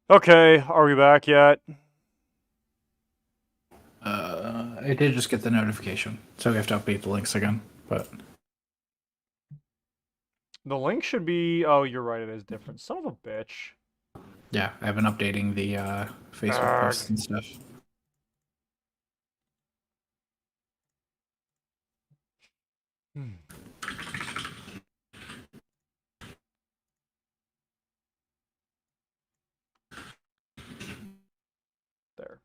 Okay, are we back yet? I did just get the notification, so we have to update the links again. But The link should be... Oh, you're right, it is different. Son of a bitch. yeah, I've been updating the Facebook Arg. posts and stuff. Hmm. There.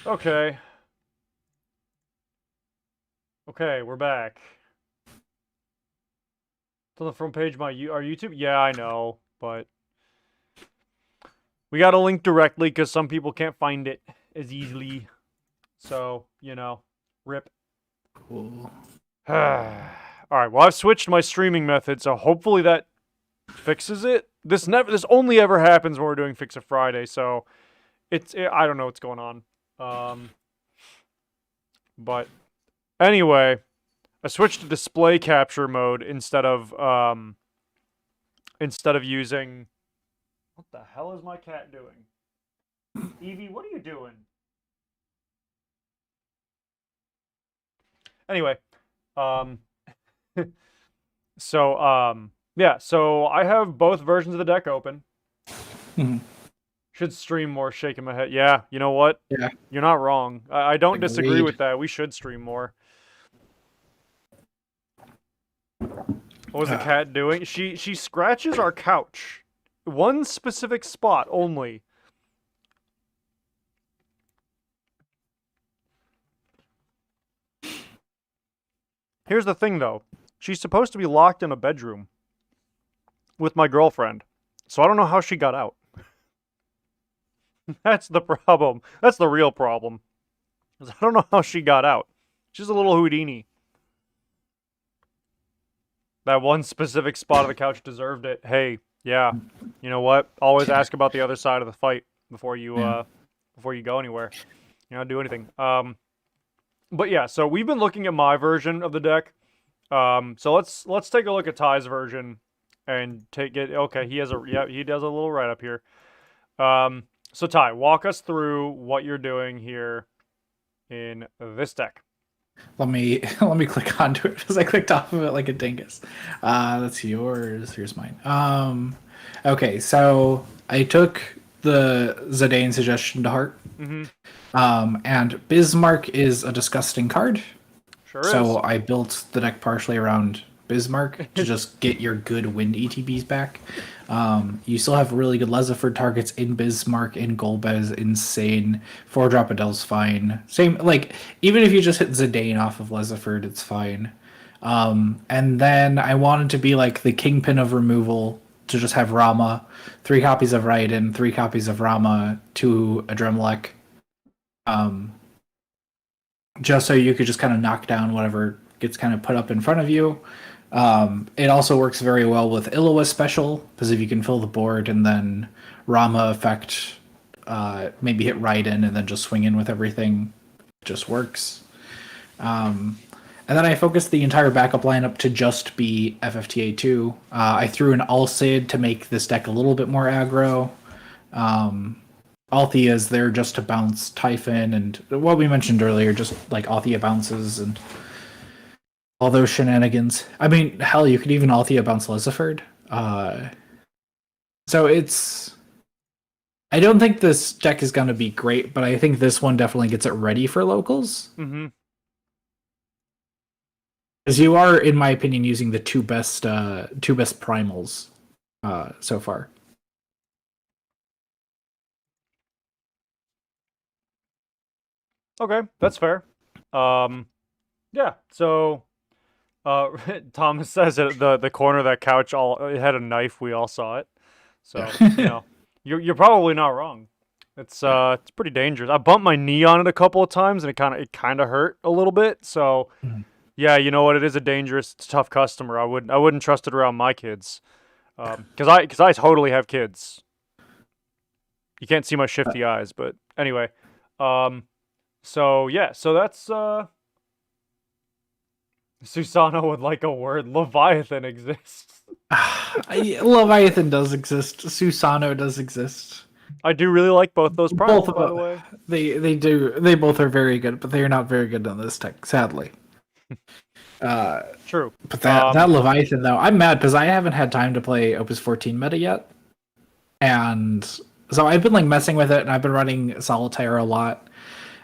Okay. Okay, we're back. It's on the front page of our YouTube? Yeah, I know, but... We got a link directly because some people can't find it as easily. So, you know, rip. Cool. Alright, well I've switched my streaming method, so hopefully that fixes it. This only ever happens when we're doing Fix It Friday, so I don't know what's going on. But anyway, I switched to display capture mode instead of using... What the hell is my cat doing? Evie, what are you doing? Anyway, um yeah, so I have both versions of the deck open. Mhm. Should stream more, shaking my head. Yeah, you know what? Yeah, You're not wrong. I don't disagree agreed. with that. We should stream more. What was the Uh, cat doing? She scratches our couch. One specific spot only. Here's the thing though. She's supposed to be locked in a bedroom with my girlfriend. So I don't know how she got out. That's the problem. That's the real problem. I don't know how she got out. She's a little Houdini. That one specific spot of the couch deserved it. Hey, yeah. You know what? Always ask about the other side of the fight before you yeah. go anywhere. You know, do anything. But yeah, so we've been looking at my version of the deck. So let's take a look at Ty's version and take it. Okay, he does a little write up here. So Ty, walk us through what you're doing here in this deck. Let me click onto it because I clicked off of it like a dingus. That's yours. Here's mine. Okay, so I took the Zidane suggestion to heart. Mm-hmm. And Bismarck is a disgusting card. Sure is. So I built the deck partially around Bismarck to just get your good wind ETBs back. You still have really good Lesiford targets in Bismarck, in Golbez, insane. 4-drop Adele's fine. Same, like, even if you just hit Zidane off of Lesiford, it's fine. And then I wanted to be like the kingpin of removal to just have Rama, 3 copies of Raiden, 3 copies of Rama, 2 Adremelech. Um, just so you could just kind of knock down whatever gets kind of put up in front of you. It also works very well with Illawa special, because if you can fill the board and then Rama effect, maybe hit Raiden and then just swing in with everything, it just works. And then I focused the entire backup lineup to just be FFTA2. I threw an Alcid to make this deck a little bit more aggro. Althea is there just to bounce Typhon and what we mentioned earlier, just like Althea bounces and all those shenanigans. I mean, hell, you could even Althea bounce Lesiford. So it's. I don't think this deck is going to be great, but I think this one definitely gets it ready for locals. Mm-hmm. Because you are, in my opinion, using the two best primals so far. Okay, that's fair. Yeah. So, Thomas says that the corner of that couch it had a knife. We all saw it. So you know, you're probably not wrong. It's pretty dangerous. I bumped my knee on it a couple of times, and it kind of hurt a little bit. So yeah, you know what? It is a dangerous, tough customer. I wouldn't trust it around my kids. Because I totally have kids. You can't see my shifty eyes, but anyway. So yeah, so that's Susano would like a word. Leviathan exists. Leviathan does exist. Susano does exist. I do really like both those primals, Both of by the them. way. They do. They both are very good, but they are not very good on this deck, sadly. True. But that Leviathan though, I'm mad because I haven't had time to play Opus 14 meta yet, and so I've been like messing with it, and I've been running Solitaire a lot,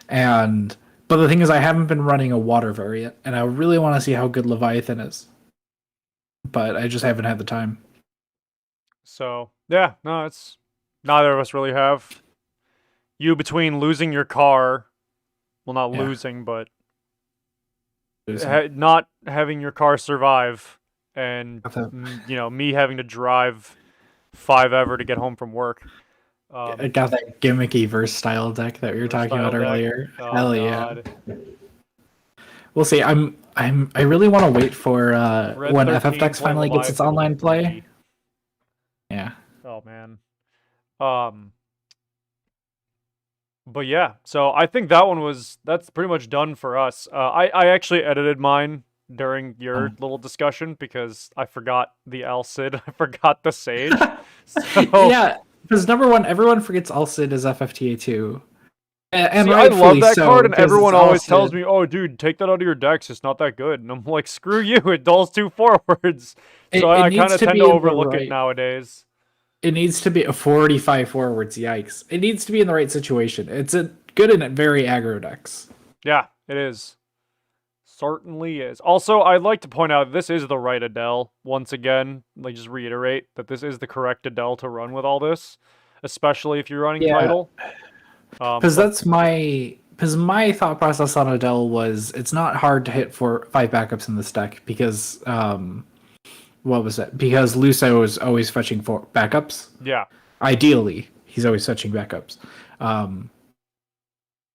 but the thing is, I haven't been running a water variant, and I really want to see how good Leviathan is, but I just haven't had the time. So yeah, no, it's neither of us really have. You between losing your car, well, not losing, but not having your car survive, and me having to drive 5 ever to get home from work. I got that gimmicky verse style deck that we were talking about earlier. Oh, Hell God. yeah! We'll see. I really want to wait for when FFX finally gets its online play. Yeah. Oh man. But yeah, so I think that's pretty much done for us. I actually edited mine during your little discussion because I forgot the Alcid. I forgot the Sage. So... Yeah, because number one, everyone forgets Alcid is FFTA 2. And see, I love that card, and everyone always Alcid. tells me, "Oh, dude, take that out of your decks. It's not that good." And I'm like, "Screw you! It dulls 2 forwards." So I kind of tend to overlook it nowadays. It needs to be a 45 forwards. Yikes! It needs to be in the right situation. It's good in very aggro decks. Yeah, it is. Certainly is. Also, I'd like to point out this is the right Adele. Once again, like just reiterate that this is the correct Adele to run with all this, especially if you're running title. Because my thought process on Adele was it's not hard to hit for 5 backups in this deck because what was it? Because Luso is always fetching for backups. Yeah. Ideally, he's always fetching backups. And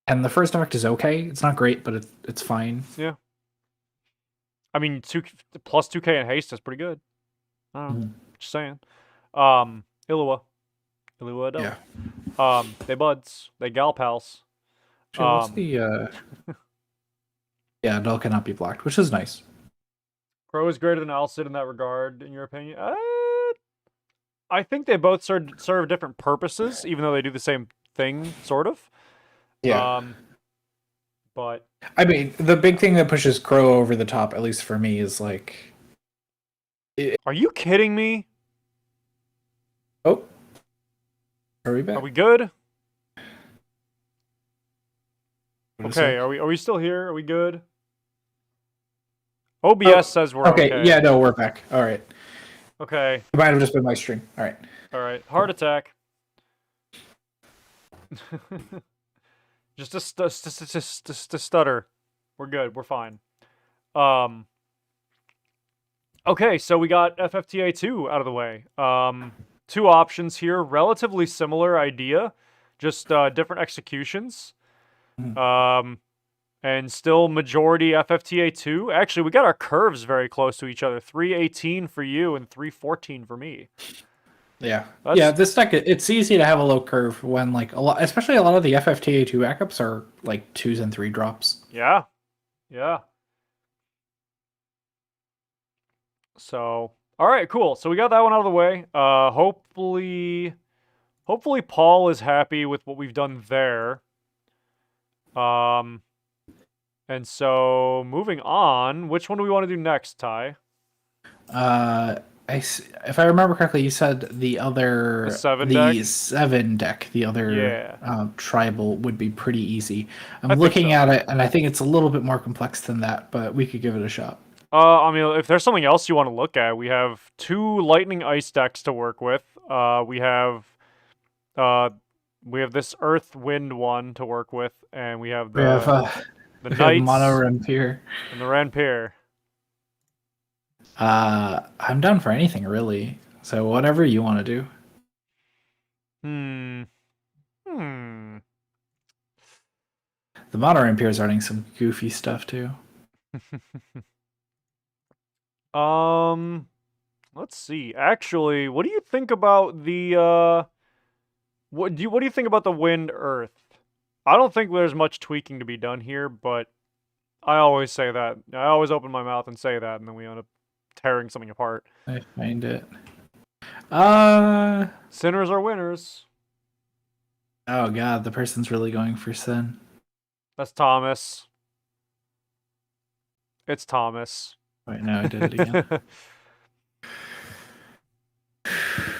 the first effect is okay. It's not great, but it's fine. Yeah. I mean, plus 2k in haste is pretty good. I don't know. Just saying. Illua Adele. Yeah. They buds. They gal pals. What's the yeah, Adele cannot be blocked, which is nice. Crow is greater than Alcid in that regard, in your opinion? I think they both serve different purposes, even though they do the same thing, sort of. Yeah. But I mean, the big thing that pushes Crow over the top, at least for me, is like. Are you kidding me? Oh. Are we back? Are we good? Okay, are we still here? Are we good? OBS says we're okay. Yeah, no, we're back. All right. Okay. It might have just been my stream. All right. All right. Heart attack. Just a stutter. We're good. We're fine. Okay, so we got FFTA 2 out of the way. 2 options here, relatively similar idea, just different executions. And still majority FFTA 2. Actually, we got our curves very close to each other. 318 for you and 314 for me. Yeah. Yeah, this deck, it's easy to have a low curve when like especially a lot of the FFTA 2 backups are like 2s and 3 drops. Yeah. Yeah. So, all right, cool. So we got that one out of the way. Hopefully Paul is happy with what we've done there. And so moving on, which one do we want to do next, Ty? If I remember correctly, you said the 7 deck, the other tribal would be pretty easy. I'm looking at it, and I think it's a little bit more complex than that, but we could give it a shot. I mean, if there's something else you want to look at, we have 2 lightning ice decks to work with. We have this earth wind one to work with, and we have the Knights Mono Rampir and the Rampir. I'm down for anything really. So whatever you want to do. The Mono Rampir is running some goofy stuff too. Let's see. Actually, what do you think about the what do you think about the Wind Earth? I don't think there's much tweaking to be done here, but I always say that. I always open my mouth and say that, and then we end up tearing something apart. I find it. Sinners are winners. Oh god, the person's really going for sin. That's Thomas. It's Thomas. Wait, no, I did it again.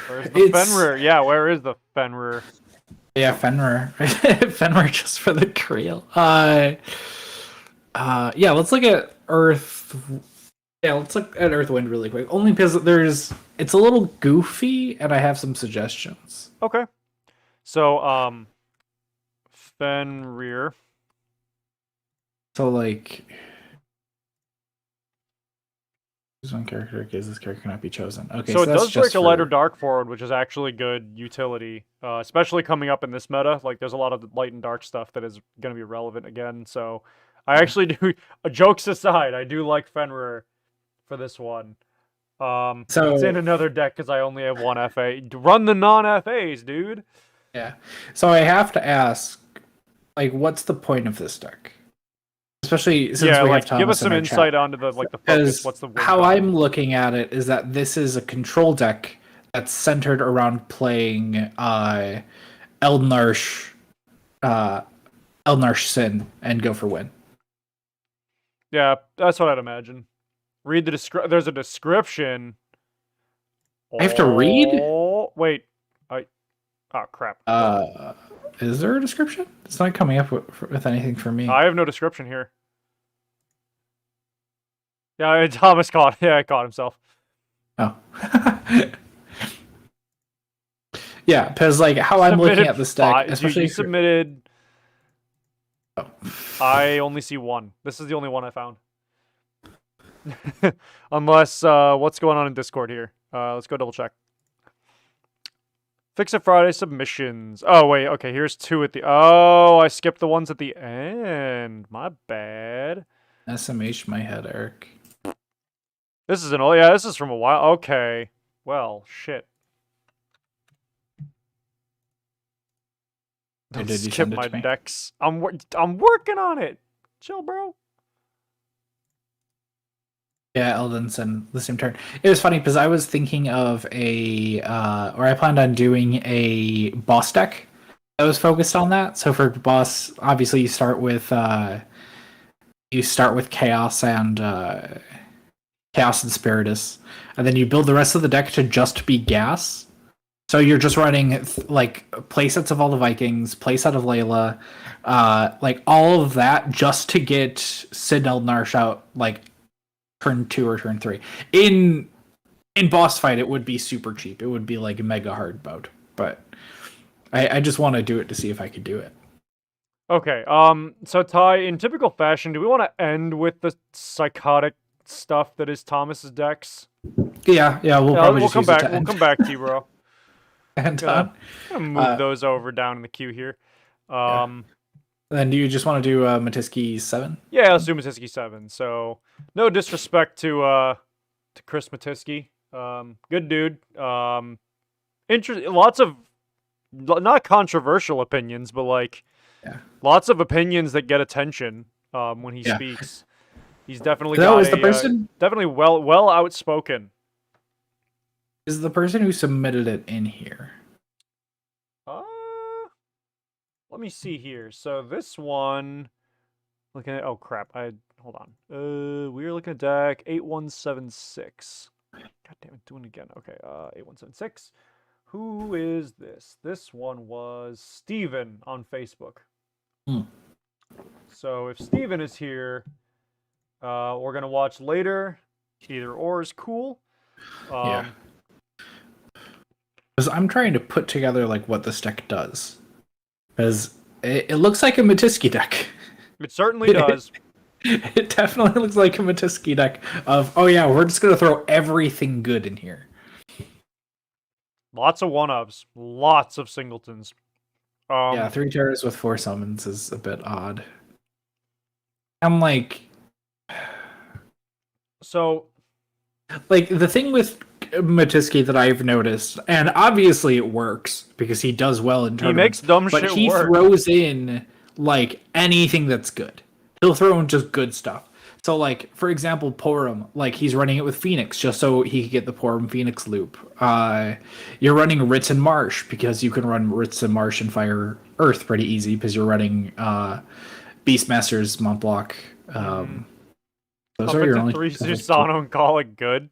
Where's the Fenrir? Yeah, where is the Fenrir? Yeah, Fenrir. Fenrir just for the Creel. Yeah, let's look at Earth. Yeah, let's look at Earth Wind really quick. Only because it's a little goofy, and I have some suggestions. Okay. So, Fenrir. So, like, this one character, because this character cannot be chosen. Okay, so it that's does break just a light or for... dark forward, which is actually good utility, especially coming up in this meta. Like, there's a lot of light and dark stuff that is going to be relevant again. So, I actually do. Jokes aside, I do like Fenrir for this one. So it's in another deck because I only have one FA. Run the non-FAs, dude. Yeah. So I have to ask, like, what's the point of this deck? Especially since we have Thomas give us some insight onto the the focus. What's the how I'm looking at it is that this is a control deck that's centered around playing Eldnarsh Sin and go for win. Yeah, that's what I'd imagine. Read the description. There's a description. I have to read? Wait. Oh, crap. Is there a description? It's not coming up with anything for me. I have no description here. Yeah, Thomas caught. Yeah, I caught himself. Oh. Yeah, because like how I'm looking at this deck, especially you submitted. Oh. I only see one. This is the only one I found. Unless what's going on in Discord here? Let's go double check. Fix It Friday submissions. Oh wait, okay. Here's two at the. Oh, I skipped the ones at the end. My bad. SMH my head, Eric. This is an old. Yeah, this is from a while. Okay. Well, shit. Don't skip my decks. I'm working on it. Chill, bro. Yeah, Eldenson, the same turn. It was funny because I was thinking of or I planned on doing a boss deck that was focused on that. So for boss, obviously you start with Chaos and Spiritus, and then you build the rest of the deck to just be gas. So you're just running like playsets of all the Vikings, playset of Layla, like all of that just to get Sid Eldnarsh out like turn 2 or turn 3. In boss fight, it would be super cheap. It would be like a mega hard mode. But I just want to do it to see if I could do it. Okay. So Ty, in typical fashion, do we want to end with the psychotic stuff that is Thomas's decks? Yeah. We'll come back. We'll come back to you, bro. And gonna move those over down in the queue here. Then do you just want to do Matisky 7? Yeah, let's do Matisky 7. So no disrespect to Chris Matisky. Good dude. Lots of not controversial opinions, but like lots of opinions that get attention when he speaks. He's definitely definitely well outspoken. Is the person who submitted it in here? Let me see here. So this one, looking at crap. Hold on. We were looking at deck 8176. God damn it, doing it again. Okay, 8176. Who is this? This one was Steven on Facebook. So if Steven is here, we're gonna watch later. Either or is cool. Because I'm trying to put together like what this deck does. Because it looks like a Matisky deck. It certainly does. It definitely looks like a Matisky deck of, oh yeah, we're just going to throw everything good in here. Lots of one-ups. Lots of singletons. 3 terrors with 4 summons is a bit odd. I'm like... So... Like, the thing with Matisky that I've noticed, and obviously it works because he does well in tournaments. He makes dumb shit work. But he throws in like anything that's good. He'll throw in just good stuff. So, like, for example, Porum, like, he's running it with Phoenix just so he could get the Porum Phoenix loop. You're running Ritz and Marsh because you can run Ritz and Marsh and Fire Earth pretty easy because you're running Beastmaster's Mont Block. Those I'll are pick your the only 3 couple Susano and call it good.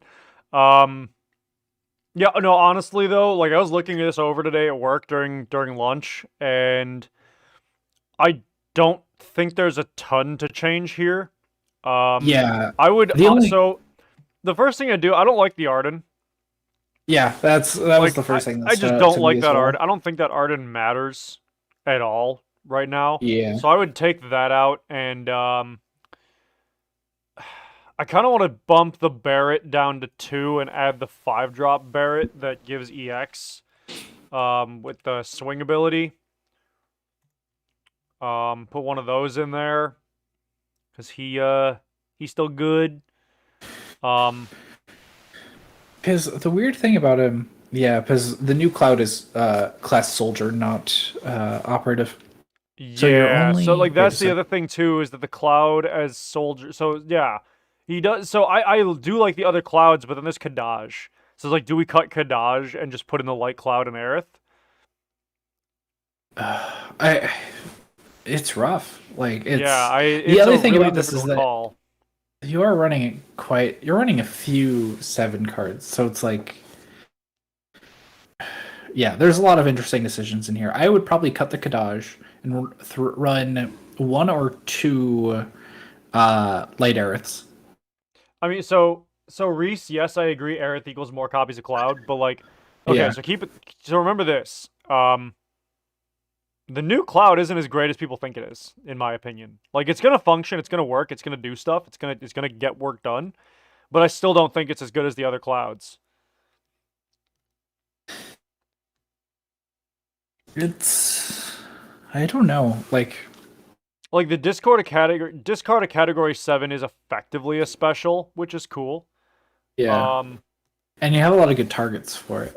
Yeah, no, honestly though, like I was looking this over today at work during lunch, and I don't think there's a ton to change here. Yeah, I would the only so the first thing I do, I don't like the Arden. yeah, that was Like the first thing that I just stood out don't to me like as that well. Arden. I don't think that Arden matters at all right now. Yeah, So I would take that out, and I kind of want to bump the Barret down to 2 and add the 5-drop Barret that gives EX with the swing ability. Put one of those in there because he's still good. because the weird thing about him, yeah, because the new Cloud is class soldier, not operative. So you're Yeah, so only like wait a that's the sec. other thing too is that the Cloud as soldier. So yeah, he does. So I do like the other Clouds, but then there's Kadaj. So it's like, do we cut Kadaj and just put in the Light Cloud and Aerith? I it's rough. Like Yeah, the it's other a thing really about this is difficult that call. you're running a few 7 cards, so it's like yeah, there's a lot of interesting decisions in here. I would probably cut the Kadaj and run 1 or 2 light Aeriths. I mean, so Reese, yes, I agree. Aerith equals more copies of Cloud, but like, okay, Yeah. so keep it. So remember this. The new Cloud isn't as great as people think it is, in my opinion. Like, it's gonna function, it's gonna work, it's gonna do stuff, it's gonna get work done, but I still don't think it's as good as the other Clouds. It's I don't know. Like the discard a category 7 is effectively a special, which is cool. Yeah. Um, And you have a lot of good targets for it.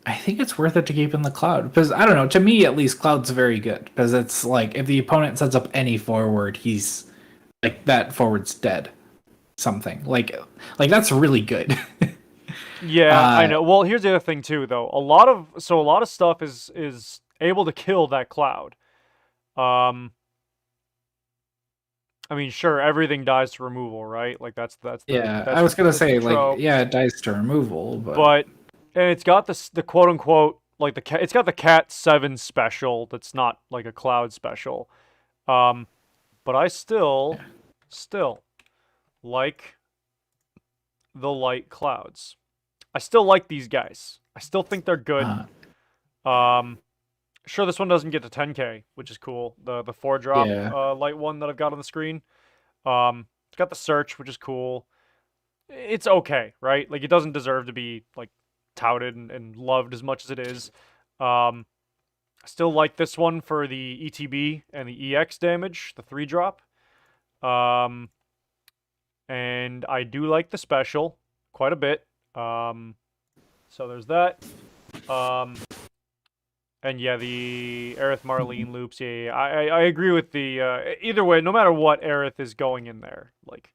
I think it's worth it to keep in the Cloud because I don't know. To me, at least, Cloud's very good because it's like if the opponent sets up any forward, he's like that forward's dead. Something that's really good. yeah, I uh, know. Well, here's the other thing too, though. A lot of stuff is able to kill that Cloud. Um, I mean, sure, everything dies to removal, right? Like that's the yeah, I that's was the gonna that's the say trope. yeah, it dies to removal, but But and it's got the quote unquote like it's got the Cat 7 special that's not like a Cloud special. Um, but I still like the light Clouds. I still like these guys. I still think they're good. uh, Um, sure, this one doesn't get to 10k, which is cool. The 4-drop yeah, light one that I've got on the screen. It's got the search, which is cool. It's okay, right? Like it doesn't deserve to be like touted and loved as much as it is. I still like this one for the ETB and the EX damage, the 3-drop. Um, and I do like the special quite a bit. So there's that. Um, and yeah, the Aerith Marlene loops. Yeah, I agree with the either way. No matter what, Aerith is going in there. Like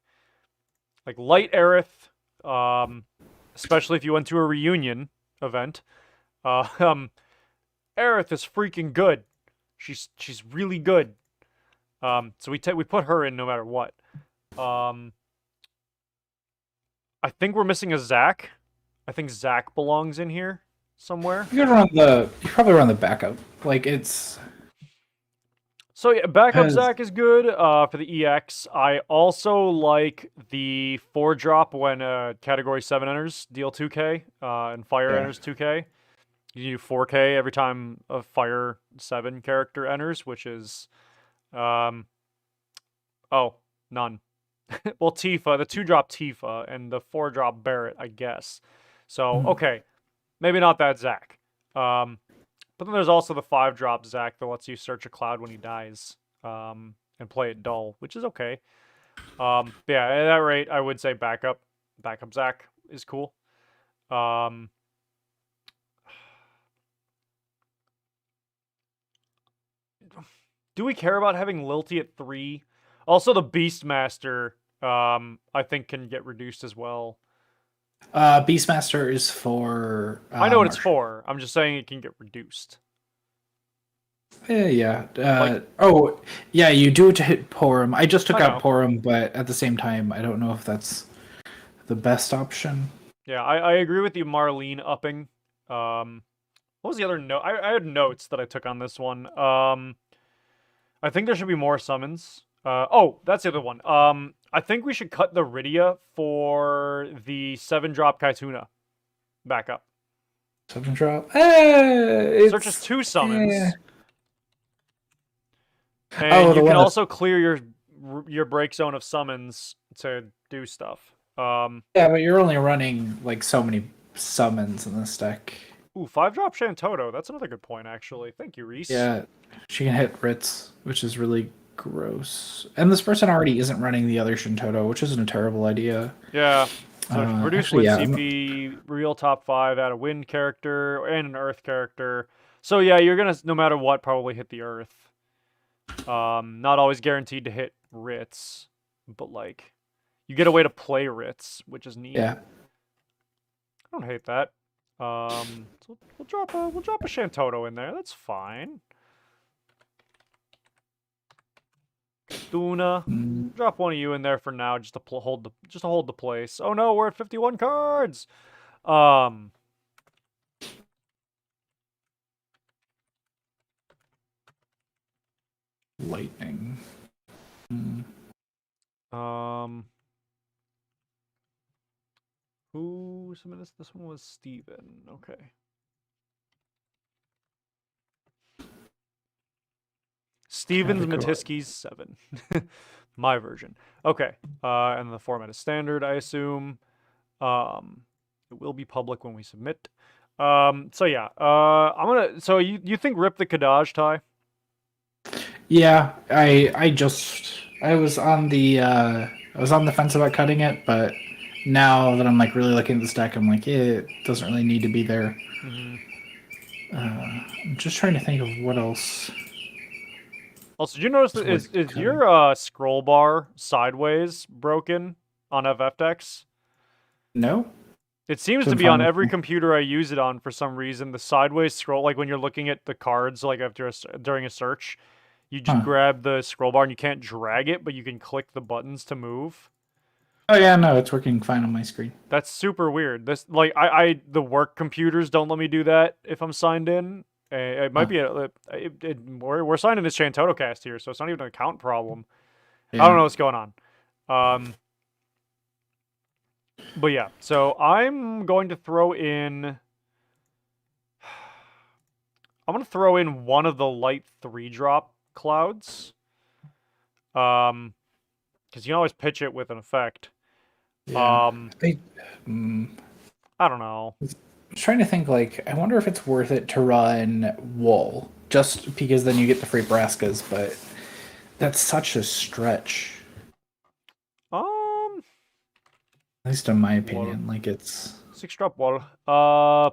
light Aerith. Especially if you went to a reunion event. Uh, um, Aerith is freaking good. She's really good. So we put her in no matter what. I think we're missing a Zac. I think Zac belongs in here somewhere. you probably run the backup. Like it's So yeah, backup because Zac is good for the EX. I also like the 4-drop when Category 7 enters, deal 2k, and Fire yeah. enters 2k. You do 4k every time a Fire 7 character enters, which is, oh, none. Well, Tifa, the 2-drop Tifa, and the 4-drop Barret, I guess. So, okay, maybe not that Zac. But then there's also the 5-drop Zac that lets you search a Cloud when he dies, and play it dull, which is okay. Yeah, at that rate, I would say backup Zac is cool. Do we care about having Lilty at 3? Also, the Beastmaster, I think can get reduced as well. Beastmaster is for. I know what it's Marsh. for. I'm just saying it can get reduced. Yeah. Like, Oh, yeah. You do it to hit Porum. I just took I out know. Porum, but at the same time, I don't know if that's the best option. Yeah, I agree with you, Marlene upping. What was the other note? I had notes that I took on this one. I think there should be more summons. Oh, that's the other one. I think we should cut the Rydia for the 7-drop Kaituna back up. 7-drop. Searches 2 summons. And Oh, the you can one that's also clear your break zone of summons to do stuff. yeah, but you're only running like so many summons in this deck. Ooh, 5-drop Shantotto. That's another good point, actually. Thank you, Reese. Yeah, she can hit Ritz, which is really gross. And this person already isn't running the other Shantotto, which isn't a terrible idea. Yeah. So reduce Actually, wind yeah, CP, real top 5, add a wind character and an earth character. So yeah, you're gonna no matter what probably hit the earth. Not always guaranteed to hit Ritz, but like you get a way to play Ritz, which is neat. yeah. I don't hate that. So we'll drop a Shantotto in there. That's fine. Duna, Mm, drop one of you in there for now, just to hold the place. Oh no, we're at 51 cards. lightning. Mm, Who submitted this? This one was Steven. Okay. Steven's Matiski's 7. My version. Okay. And the format is standard, I assume. It will be public when we submit. So yeah. I'm gonna. So you think rip the Kadaj tie? Yeah, I was on the fence about cutting it, but now that I'm like really looking at this deck, I'm like, it doesn't really need to be there. Mm-hmm. I'm just trying to think of what else. Also, did you notice that is your scroll bar sideways broken on FF decks? No? It seems to Couldn't be on find every it. computer I use it on for some reason. The sideways scroll, like when you're looking at the cards, like during a search, you just Huh. grab the scroll bar and you can't drag it, but you can click the buttons to move. Oh yeah, no, it's working fine on my screen. That's super weird. This like the work computers don't let me do that if I'm signed in. It might Huh. be we're signed in as ShantottoCast here, so it's not even an account problem. I don't Yeah. know what's going on. But yeah, so I'm going to throw in. I'm gonna throw in one of the light 3-drop clouds. Because you can always pitch it with an effect. Yeah. I, I don't know. was trying to think like I wonder if it's worth it to run wool just because then you get the free Braskas, but that's such a stretch. At least in my opinion, like it's 6-drop wall.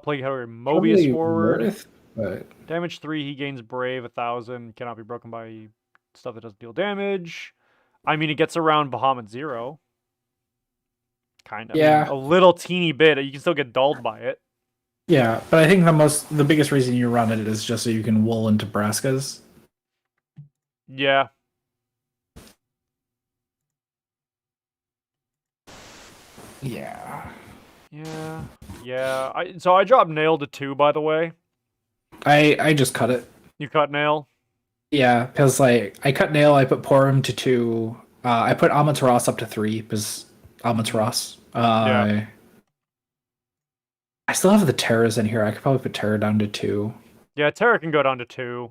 Plague Harrier, Mobius probably forward. worth, but Damage 3. He gains Brave 1,000. Cannot be broken by stuff that doesn't deal damage. I mean, it gets around Bahamut 0. Kind of. I mean, yeah, a little teeny bit. You can still get dulled by it. yeah. But I think the biggest reason you run it is just so you can wool into Braskas. Yeah. Yeah. Yeah. Yeah. So I dropped Nail to 2, by the way. I just cut it. You cut Nail? Yeah, because like I cut Nail, I put Porum to 2. I put Amaterasu up to 3 because Amaterasu. Yeah. I still have the Terras in here. I could probably put Terra down to 2. Yeah, Terra can go down to 2.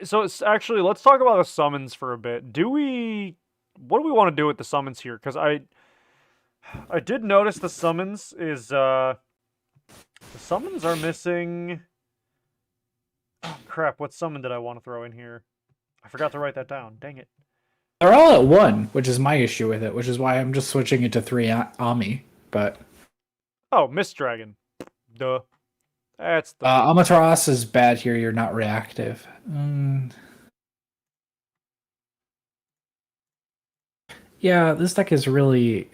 So it's actually, let's talk about the summons for a bit. What do we want to do with the summons here? Because I did notice the summons the summons are missing. Oh crap! What summon did I want to throw in here? I forgot to write that down. Dang it. They're all at 1, which is my issue with it, which is why I'm just switching it to 3 Ami. But Oh, Mist Dragon. Duh. That's the Amaterasu is bad here. You're not reactive. Yeah, this deck is really,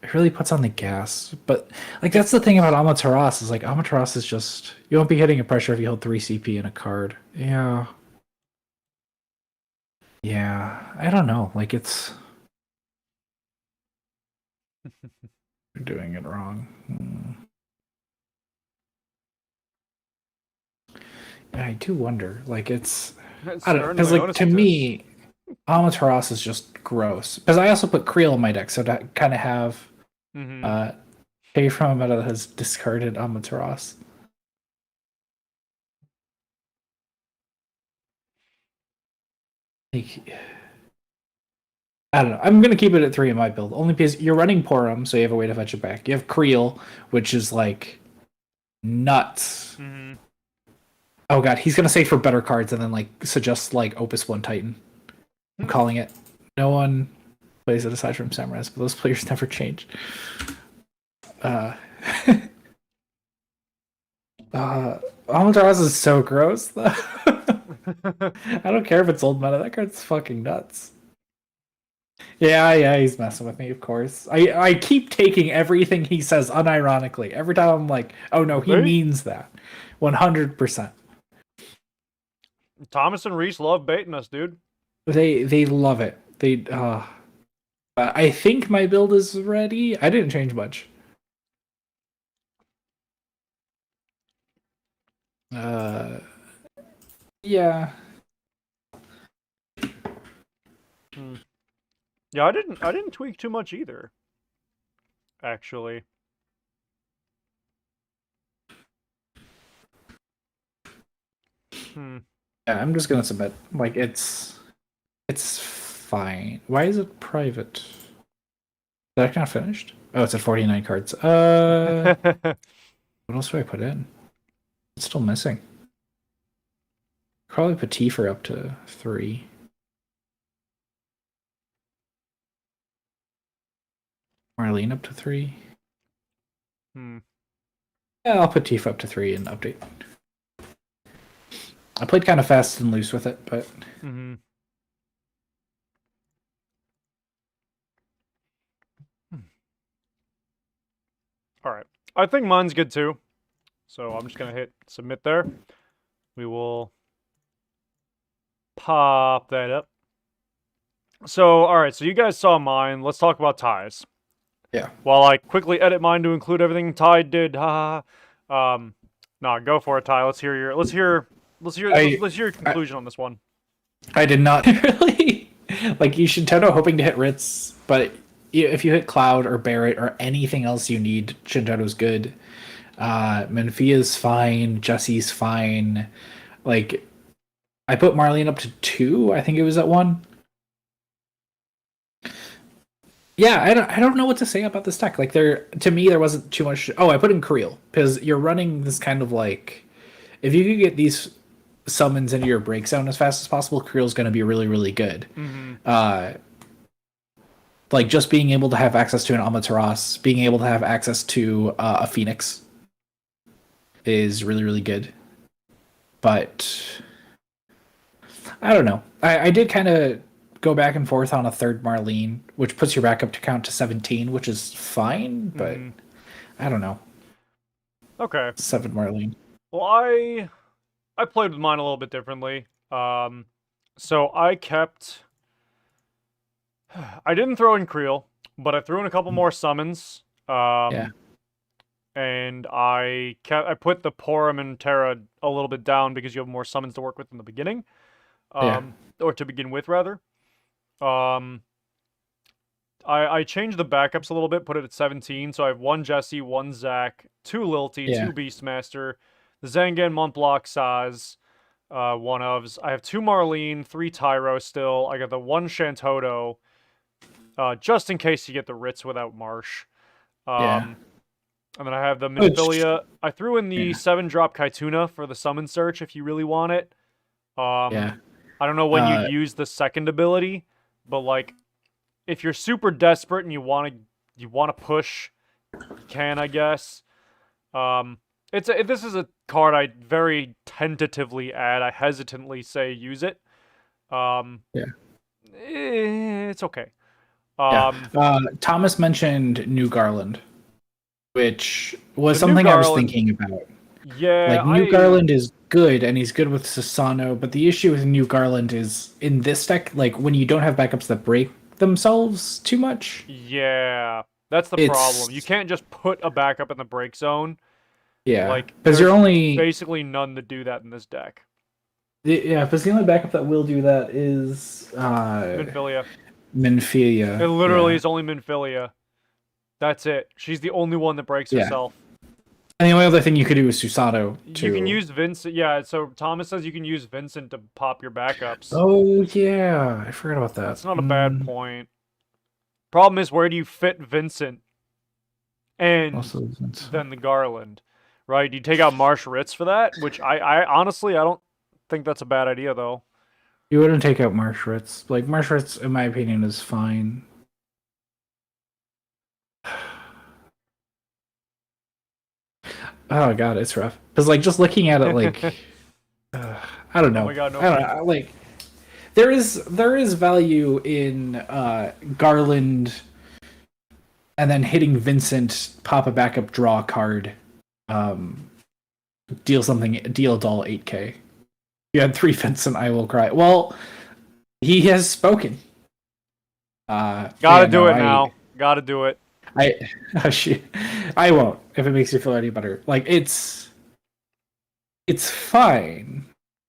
it really puts on the gas. But like that's the thing about Amaterasu is like Amaterasu is just you won't be hitting a pressure if you hold 3 CP in a card. Yeah. Yeah. I don't know. Like it's you're doing it wrong. Yeah, I do wonder. Like it's I don't know because Certainly like to noticing this. me, Amaterasu is just gross. Because I also put Creel in my deck, so to kind of have Mm-hmm. uh Pay from Meta has discarded Amaterasu. Like I don't know. I'm gonna keep it at 3 in my build, only because you're running Porum, so you have a way to fetch it back. You have Creel, which is like nuts. Mm-hmm. Oh god, he's gonna say for better cards and then like suggest like Opus One Titan. I'm calling it. No one plays it aside from Samurai's, but those players never change. Uh, Amaterasu is so gross. Though. I don't care if it's old meta. That card's fucking nuts. Yeah, he's messing with me, of course. I keep taking everything he says unironically. Every time I'm like, oh no, he They means that. 100%. Thomas and Reese love baiting us, dude. They love it. I think my build is ready. I didn't change much. Uh, yeah. Hmm. Yeah, I didn't tweak too much either. Actually. Hmm. Yeah, I'm just gonna submit. Like it's fine. Why is it private? Is that not finished? Oh, it's at 49 cards. What else do I put in? It's still missing. Probably put Tifa up to 3. Marlene up to 3. hmm. Yeah, I'll put Tifa up to 3 and update. I played kind of fast and loose with it, but Mm-hmm. All right. I think mine's good too. So I'm just gonna hit submit there. We will pop that up. So, all right. So you guys saw mine. Let's talk about ties. yeah. While I quickly edit mine to include everything Ty did. Ha ha. Nah, go for it, Ty. I Let's hear your I, conclusion on this one. I did not really like you should Shintoto hoping to hit Ritz, but if you hit Cloud or Barrett or anything else you need, Shintoto's good. Menfia's fine, Jesse's fine. Like I put Marlene up to 2. I think it was at 1. Yeah, I don't know what to say about this deck. Like there to me there wasn't too much. Oh, I put in Creel because you're running this kind of like if you could get these summons into your break zone as fast as possible, Creel's going to be really really good. Mm-hmm. Uh, like just being able to have access to an Amaterasu, being able to have access to a Phoenix is really really good. But I don't know. I did kind of go back and forth on a third Marlene, which puts your backup to count to 17, which is fine, but Mm-hmm. I don't know. Okay. 7 Marlene. Well, I played with mine a little bit differently. So I kept. I didn't throw in Creel, but I threw in a couple more summons. Yeah. And I put the Porum and Terra a little bit down because you have more summons to work with in the beginning. Yeah. Or to begin with rather. Um, I changed the backups a little bit, put it at 17. So I have one Jesse, one Zac, two Lilty, Yeah. two Beastmaster, the Zangan, Montblock, Saz, one ofs. I have two Marlene, three Tyro still. I got the one Shantotto, just in case you get the Ritz without Marsh. Yeah. Um, and then I have the Which Minfilia. I threw in the yeah. 7-drop Kaituna for the summon search if you really want it. Yeah. I don't know when you'd Uh use the second ability, but like if you're super desperate and you want to push, you can, I guess. Um, this is a card I very tentatively add. I hesitantly say use it. Um, yeah. it's okay. Yeah. Thomas mentioned New Garland, which was The New something I was Garland, thinking about. yeah, Like, New Garland is good, and he's good with Susano, but the issue with New Garland is in this deck, like, when you don't have backups that break themselves too much, yeah, that's the problem. You it's, can't just put a backup in the break zone. yeah. Like, Because you're there's only, basically none to do that in this deck. yeah, because the only backup that will do that is Minfilia. It Minfilia. literally Yeah. is only Minfilia. That's it. She's the only one that breaks Yeah. herself. And the only other thing you could do is Susato, too. You can use Vincent. Yeah, so Thomas says you can use Vincent to pop your backups. Oh, yeah. I forgot about that. That's not a bad point. Problem is, where do you fit Vincent and Also, Vincent. then the Garland? Right? Do you take out Marsh Ritz for that? Which I honestly, I don't think that's a bad idea, though. You wouldn't take out Marsh Ritz. Like, Marsh Ritz, in my opinion, is fine. Oh god, it's rough. Because like just looking at it, like I don't know. Oh my God, no. I don't know. Like there is value in Garland, and then hitting Vincent, pop a backup, draw a card, deal doll 8K. You had 3 Vincent, I will cry. Well, he has spoken. Gotta do it now. Gotta do it. I won't, if it makes you feel any better. Like it's fine.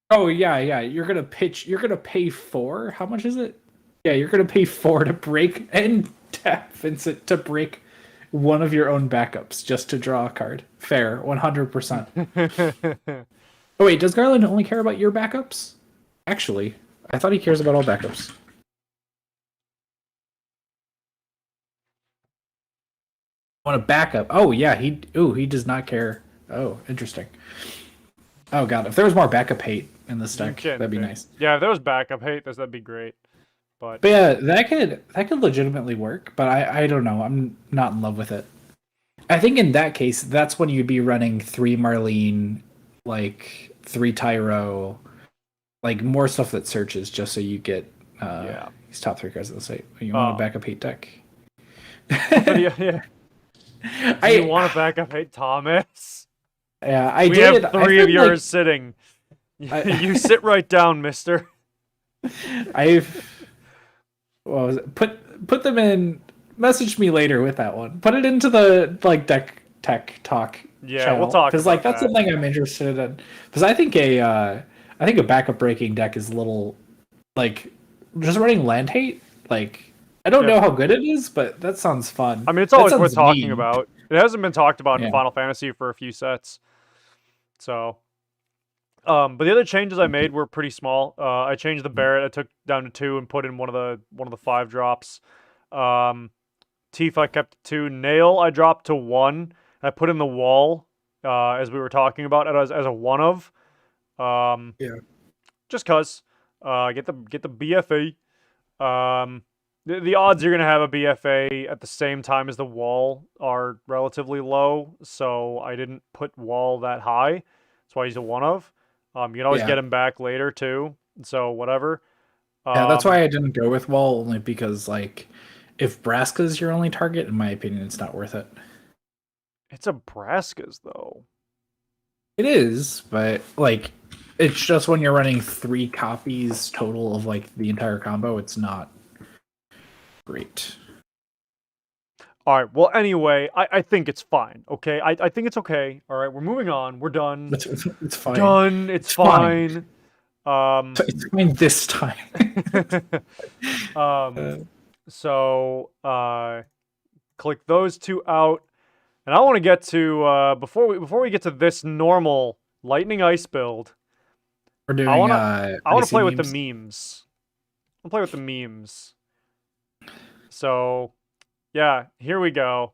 Oh yeah, you're gonna pay 4. How much is it? Yeah, you're gonna pay 4 to break and tap Vincent to break one of your own backups just to draw a card. Fair, 100%. Oh wait, does Garland only care about your backups? Actually, I thought he cares about all backups. Want a backup? Oh yeah, he does not care. Oh, interesting. Oh god, if there was more backup hate in this deck, that'd be nice. Yeah, if there was backup hate, that'd be great. But yeah, that could legitimately work, but I don't know. I'm not in love with it. I think in that case, that's when you'd be running 3 Marlene, like 3 Tyro, like more stuff that searches just so you get these top 3 cards at the site. You want a backup hate deck? yeah. You want a backup hate Thomas? Yeah, we have 3 of yours sitting. You sit right down, mister. Put them in. Message me later with that one. Put it into the deck tech talk. Yeah, channel, we'll talk. Because that's something I'm interested in. Because I think a backup breaking deck is a little just running land hate. I don't know how good it is, but that sounds fun. I mean, it's always worth talking about. It hasn't been talked about in Final Fantasy for a few sets. So, but the other changes I made were pretty small. I changed the Barret. I took down to 2 and put in one of the 5 drops. Teeth I kept to 2. Nail I dropped to 1. I put in the wall, as we were talking about, as a one of. Just cause. Get the BFA. The odds you're gonna have a BFA at the same time as the wall are relatively low, so I didn't put wall that high. That's why he's a one of. You can always get him back later too. So whatever. Yeah, that's why I didn't go with wall, only because if Braska's your only target, in my opinion, it's not worth it. It's a Braska's though. It is, but it's just when you're running 3 copies total of the entire combo, it's not great. All right. Well, anyway, I think it's fine. Okay. I think it's okay. All right. We're moving on. We're done. It's fine. Done. It's fine. It's fine this time. So click those 2 out, and I want to get to before we get to this normal lightning ice build. We're doing. I want to play with the memes. I'll play with the memes. So, yeah, here we go.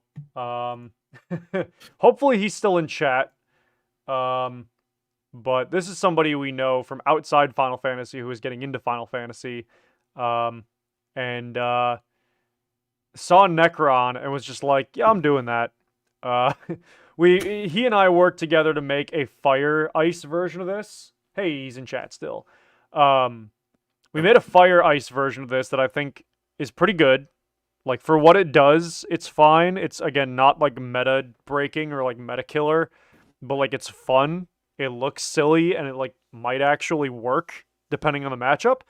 Hopefully he's still in chat. But this is somebody we know from outside Final Fantasy who is getting into Final Fantasy. And saw Necron and was just like, yeah, I'm doing that. He and I worked together to make a fire ice version of this. Hey, he's in chat still. We made a fire ice version of this that I think is pretty good. Like for what it does, it's fine. It's again not like meta breaking or like meta killer, but like it's fun. It looks silly and it like might actually work depending on the matchup.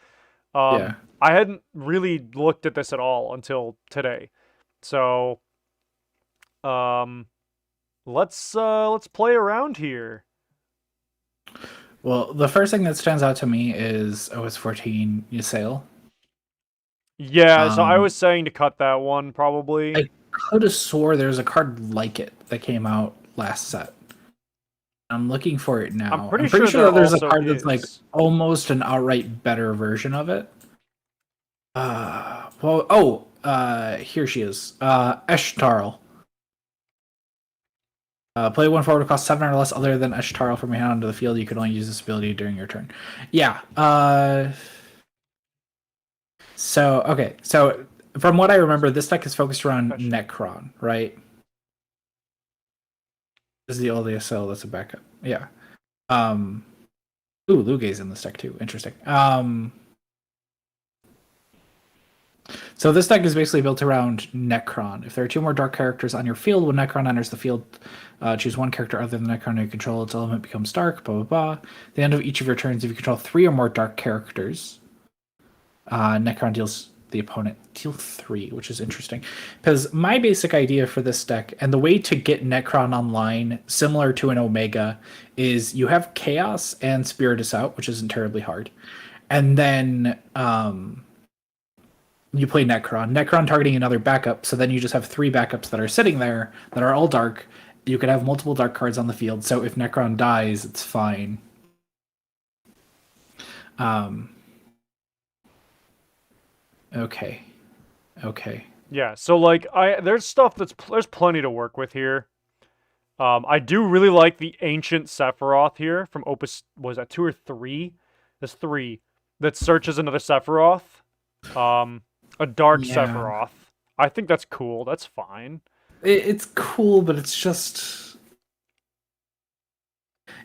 Yeah. I hadn't really looked at this at all until today. So um let's play around here. Well, the first thing that stands out to me is OS 14 Ysayle. Yeah, so I Um, was saying to cut that one probably. I could have swore there's a card like it that came out last set. I'm looking for it I'm now. pretty I'm pretty sure sure there that there's a also card that's like is. almost an outright better version of it. Well, oh, here she is. Eshtarl. Play one forward, cost 7 or less other than Eshtarl from your hand onto the field. You can only use this ability during your turn. Yeah. So from what I remember, this deck is focused around Necron, right? This is the old ASL that's a backup. Yeah. Ooh, Luge's in this deck too. Interesting. So this deck is basically built around Necron. If there are 2 more dark characters on your field, when Necron enters the field, choose one character other than Necron you control. Its element becomes dark, blah, blah, blah. At the end of each of your turns, if you control 3 or more dark characters, Necron deals the opponent deal 3, which is interesting. Because my basic idea for this deck, and the way to get Necron online, similar to an Omega, is you have Chaos and Spiritus out, which isn't terribly hard. And then you play Necron. Necron targeting another backup, so then you just have 3 backups that are sitting there that are all dark. You could have multiple dark cards on the field, so if Necron dies, it's fine. Okay. Yeah, so like there's stuff there's plenty to work with here. I do really like the ancient Sephiroth here from Opus. Was that 2 or 3? There's 3 that searches another Sephiroth. A dark Sephiroth. I think that's cool. That's fine. It's cool, but it's just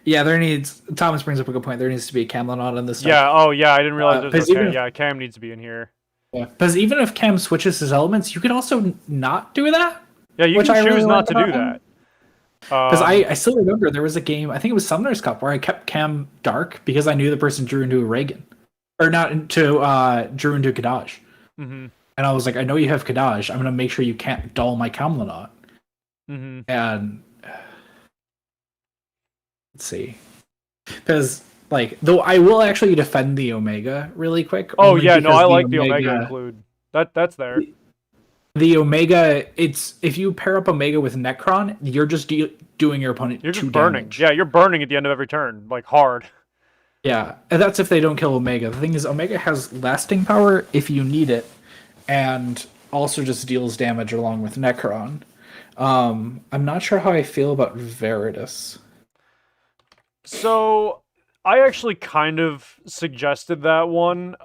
there needs. Thomas brings up a good point. There needs to be a Camelot on this deck. Yeah. Oh yeah. I didn't realize there's no Cam. if- Yeah, Cam needs to be in here. Yeah, because even if Cam switches his elements, you can also not do that. Yeah, you which can I choose really not like to do about him. that. Because I still remember there was a game, I think it was Summoner's Cup, where I kept Cam dark because I knew the person drew into a Reagan. Or not into, drew into Kadaj. Mm-hmm. And I was like, I know you have Kadaj. I'm going to make sure you can't dull my Camelot. Mm-hmm. And let's see. Because, like, though I will actually defend the Omega really quick. Oh, yeah, no, I like the Omega include. That's there. The Omega, it's if you pair up Omega with Necron, you're just doing your opponent You're just 2 burning. damage. Yeah, you're burning at the end of every turn, like hard. Yeah, and that's if they don't kill Omega. The thing is, Omega has lasting power if you need it, and also just deals damage along with Necron. I'm not sure how I feel about Veritas. So, I actually kind of suggested that one,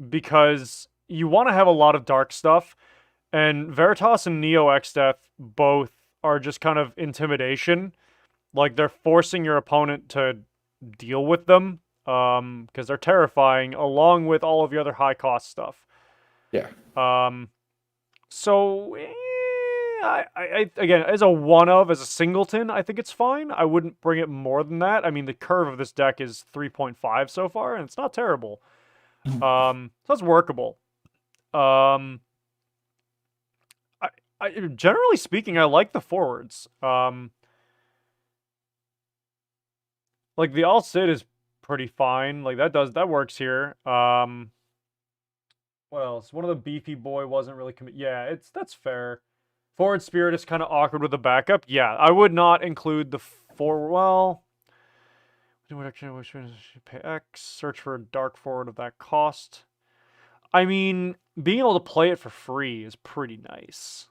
because you want to have a lot of dark stuff, and Veritas and Neo X-Death both are just kind of intimidation. Like, they're forcing your opponent to deal with them, because they're terrifying, along with all of your other high-cost stuff. Yeah. So, I again, as a singleton, I think it's fine. I wouldn't bring it more than that. I mean, the curve of this deck is 3.5 so far, and it's not terrible. So it's workable. I generally speaking, I like the forwards. Like the All Cid is pretty fine. Like that works here. What else? One of the beefy boy wasn't really yeah, that's fair. Forward Spirit is kind of awkward with the backup. Yeah, I would not include the well. Pay X. Search for a dark forward of that cost. I mean, being able to play it for free is pretty nice.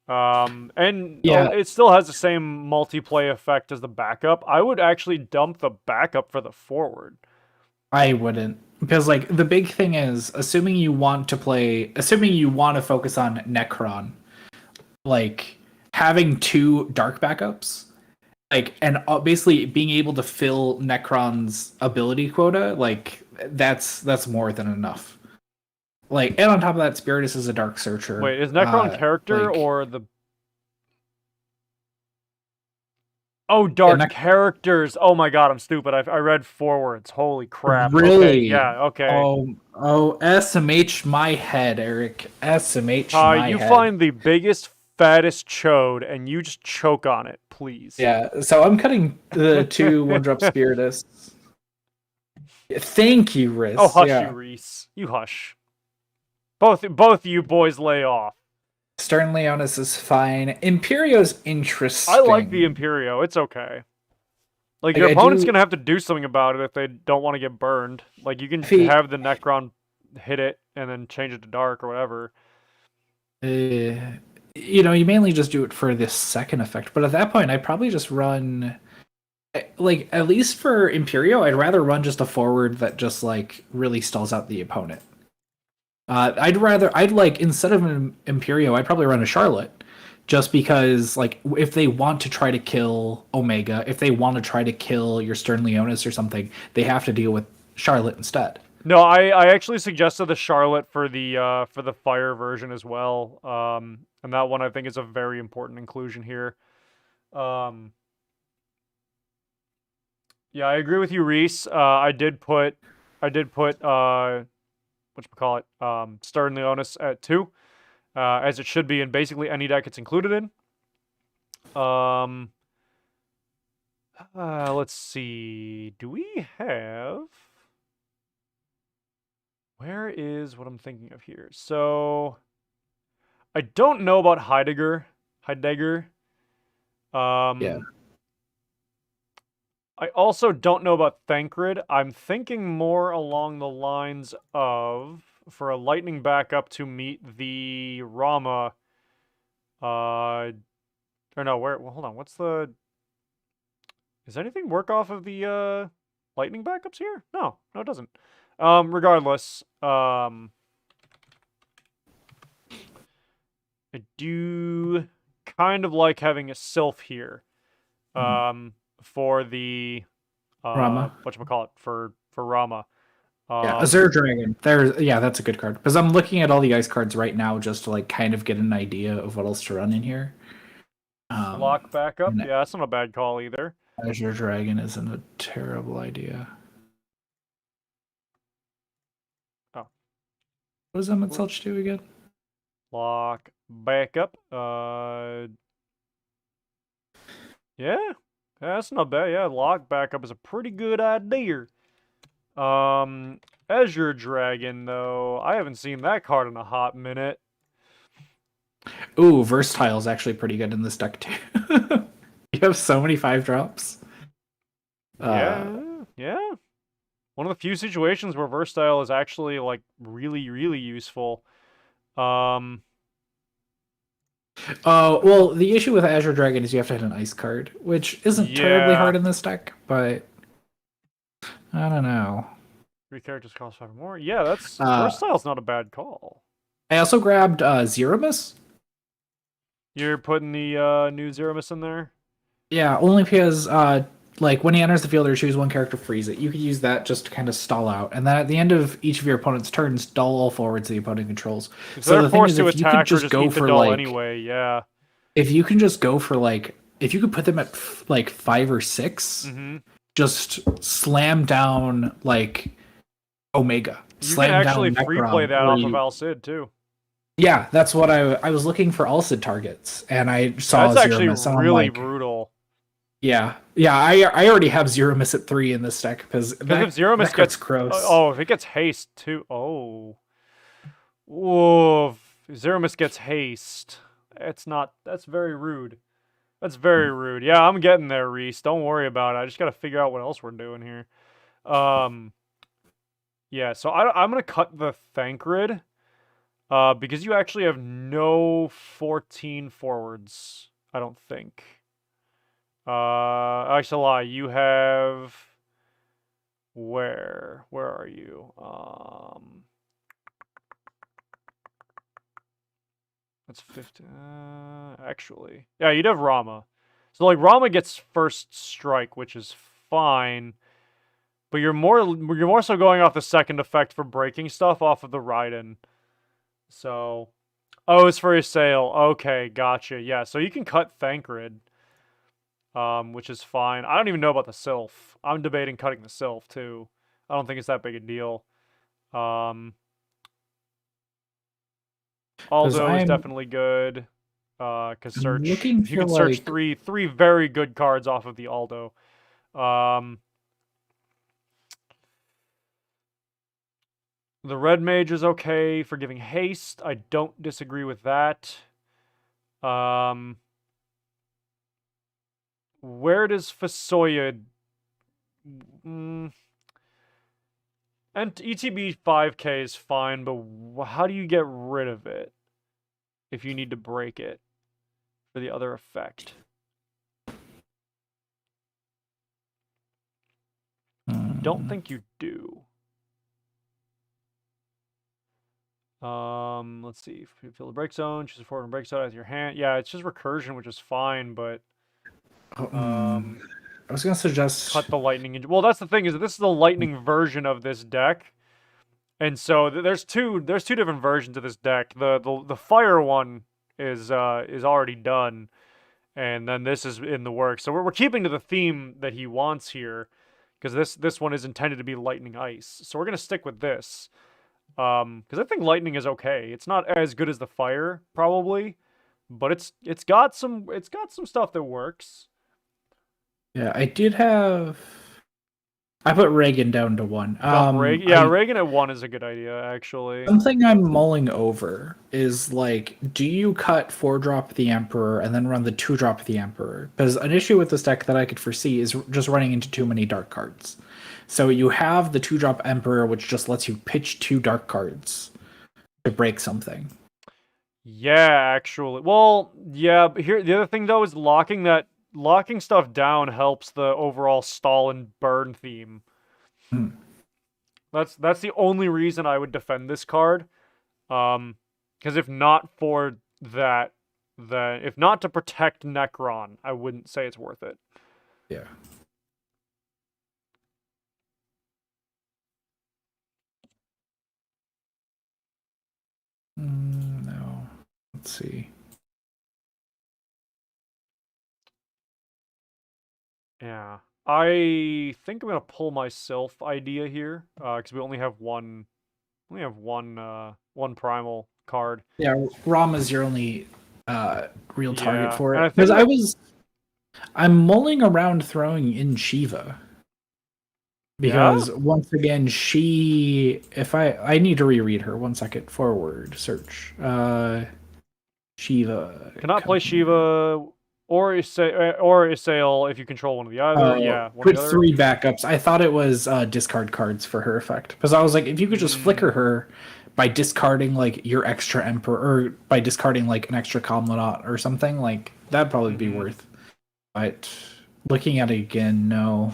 And it still has the same multiplay effect as the backup. I would actually dump the backup for the forward. I wouldn't. Because, like, the big thing is, assuming you want to focus on Necron, like, having 2 dark backups, like, and basically being able to fill Necron's ability quota, like, that's more than enough. Like, and on top of that, Spiritus is a Dark Searcher. Wait, is Necron character like, or the... Oh, yeah, dark characters. Oh my god, I'm stupid. I read forwards. Holy crap. Okay, really? yeah, okay. Oh, SMH my head, Eric. SMH my You head. find the biggest, fattest chode, and you just choke on it, please. Yeah, so I'm cutting the 2 1-drop Spiritus. Thank you, Riz. Oh, hush yeah. you, Reese. You hush. Both you boys lay off. Stern Leonis is fine. Imperio's interesting. I like the Imperio. It's okay. Like, your opponent's gonna have to do something about it if they don't want to get burned. Like, you can have the Necron hit it and then change it to dark or whatever. You know, you mainly just do it for this second effect, but at that point, I'd probably just run... Like, at least for Imperio, I'd rather run just a forward that just, like, really stalls out the opponent. Instead of an Imperio, I'd probably run a Charlotte. Just because, like, if they want to try to kill Omega, if they want to try to kill your Stern Leonis or something, they have to deal with Charlotte instead. No, I actually suggested the Charlotte for the fire version as well. And that one I think is a very important inclusion here. Yeah, I agree with you, Reese. I did put whatchamacallit, Stern Leonis at 2, as it should be in basically any deck it's included in. Let's see. Do we have... Where is what I'm thinking of here? So, I don't know about Heidegger. Yeah. I also don't know about Thancred. I'm thinking more along the lines of, for a lightning backup to meet the Rama, or no, well, hold on, what's the... Does anything work off of the, lightning backups here? No, it doesn't. Regardless, I do kind of like having a Sylph here, for the, Rama. whatchamacallit, for Rama. Yeah, Azure Dragon. That's a good card. Because I'm looking at all the ice cards right now just to, like, kind of get an idea of what else to run in here. Lock backup? Yeah, that's not a bad call either. Azure Dragon isn't a terrible idea. Oh. What does Untitled do again? Lock backup. Yeah, that's not bad. Yeah, lock backup is a pretty good idea. Azure Dragon, though, I haven't seen that card in a hot minute. Ooh, Versatile is actually pretty good in this deck, too. You have so many 5-drops. Yeah. One of the few situations where Versatile is actually, like, really, really useful. Well, the issue with Azure Dragon is you have to hit an ice card, which isn't terribly hard in this deck, but I don't know. 3 characters cost 5 or more. Yeah, that's Versatile's not a bad call. I also grabbed Zeramus. You're putting the new Zeramus in there? Yeah, only because like when he enters the field or choose one character, freeze it. You could use that just to kind of stall out, and then at the end of each of your opponent's turns, dull all forwards the opponent controls. So the thing is, if you could just go for like anyway, yeah. If you can just go for like, if you could put them at like 5 or 6, just slam down like Omega. You can actually free play that off of Al Cid too. Yeah, that's what I was looking for. Al Cid targets, and I saw that's actually really brutal. Yeah, I already have Zeramus at 3 in this deck because if Zeramus gets gross. If it gets haste too. Whoa, if Zeramus gets haste. That's very rude. That's very rude. Yeah, I'm getting there, Reese. Don't worry about it. I just gotta figure out what else we're doing here. Yeah, so I'm gonna cut the Thancred. Because you actually have no 14 forwards, I don't think. Actually, lie. You have... Where are you? That's 15. Actually, yeah, you'd have Rama. So like Rama gets first strike, which is fine. But you're more so going off the second effect for breaking stuff off of the Raiden. So, oh, it's for a sale. Okay, gotcha. Yeah, so you can cut Thancred, which is fine. I don't even know about the Sylph. I'm debating cutting the Sylph too. I don't think it's that big a deal. Um, Because Aldo is definitely good. Cause I'm search looking you for can search like three very good cards off of the Aldo. Um, the Red Mage is okay for giving haste. I don't disagree with that. Where does Fasoya? Mm, and ETB 5K is fine, but how do you get rid of it if you need to break it for the other effect? Don't think you do. Let's see. If you feel the break zone, choose a forward and break zone as your hand. Yeah, it's just recursion, which is fine, but I was gonna suggest cut the lightning. Well, that's the thing is that this is the lightning version of this deck, and so there's two different versions of this deck. The fire one is already done, and then this is in the works. So we're keeping to the theme that he wants here, because this one is intended to be lightning ice. So we're gonna stick with this. Because I think lightning is okay. It's not as good as the fire, probably, but it's got some stuff that works. yeah, I put Reagan down to 1. Dump Reagan. Yeah, Reagan at 1 is a good idea, actually. Something I'm mulling over is like, do you cut 4-drop the Emperor and then run the 2-drop the Emperor? Because an issue with this deck that I could foresee is just running into too many dark cards. So you have the 2-drop Emperor, which just lets you pitch 2 dark cards to break something. Yeah, actually. Well, yeah, but here the other thing though is locking stuff down helps the overall stall and burn theme. Hmm. That's the only reason I would defend this card. Because if not for that, if not to protect Necron, I wouldn't say it's worth it. Yeah. No. Let's see. Yeah. I think I'm gonna pull my Sylph idea here, because we only have one one primal card. Yeah, Ram is your only real target Yeah, for and I it. think Because I'm mulling around throwing in Shiva. Because once again, I need to reread her. 1 second. Forward search. Shiva. cannot play Shiva or Isail if you control one of the other. Yeah, one of Put the other. 3 backups. I thought it was discard cards for her effect. Because I was like, if you could just flicker her by discarding like your extra Emperor, or by discarding like an extra Kamlanot or something, like that'd probably be worth. But looking at it again, no.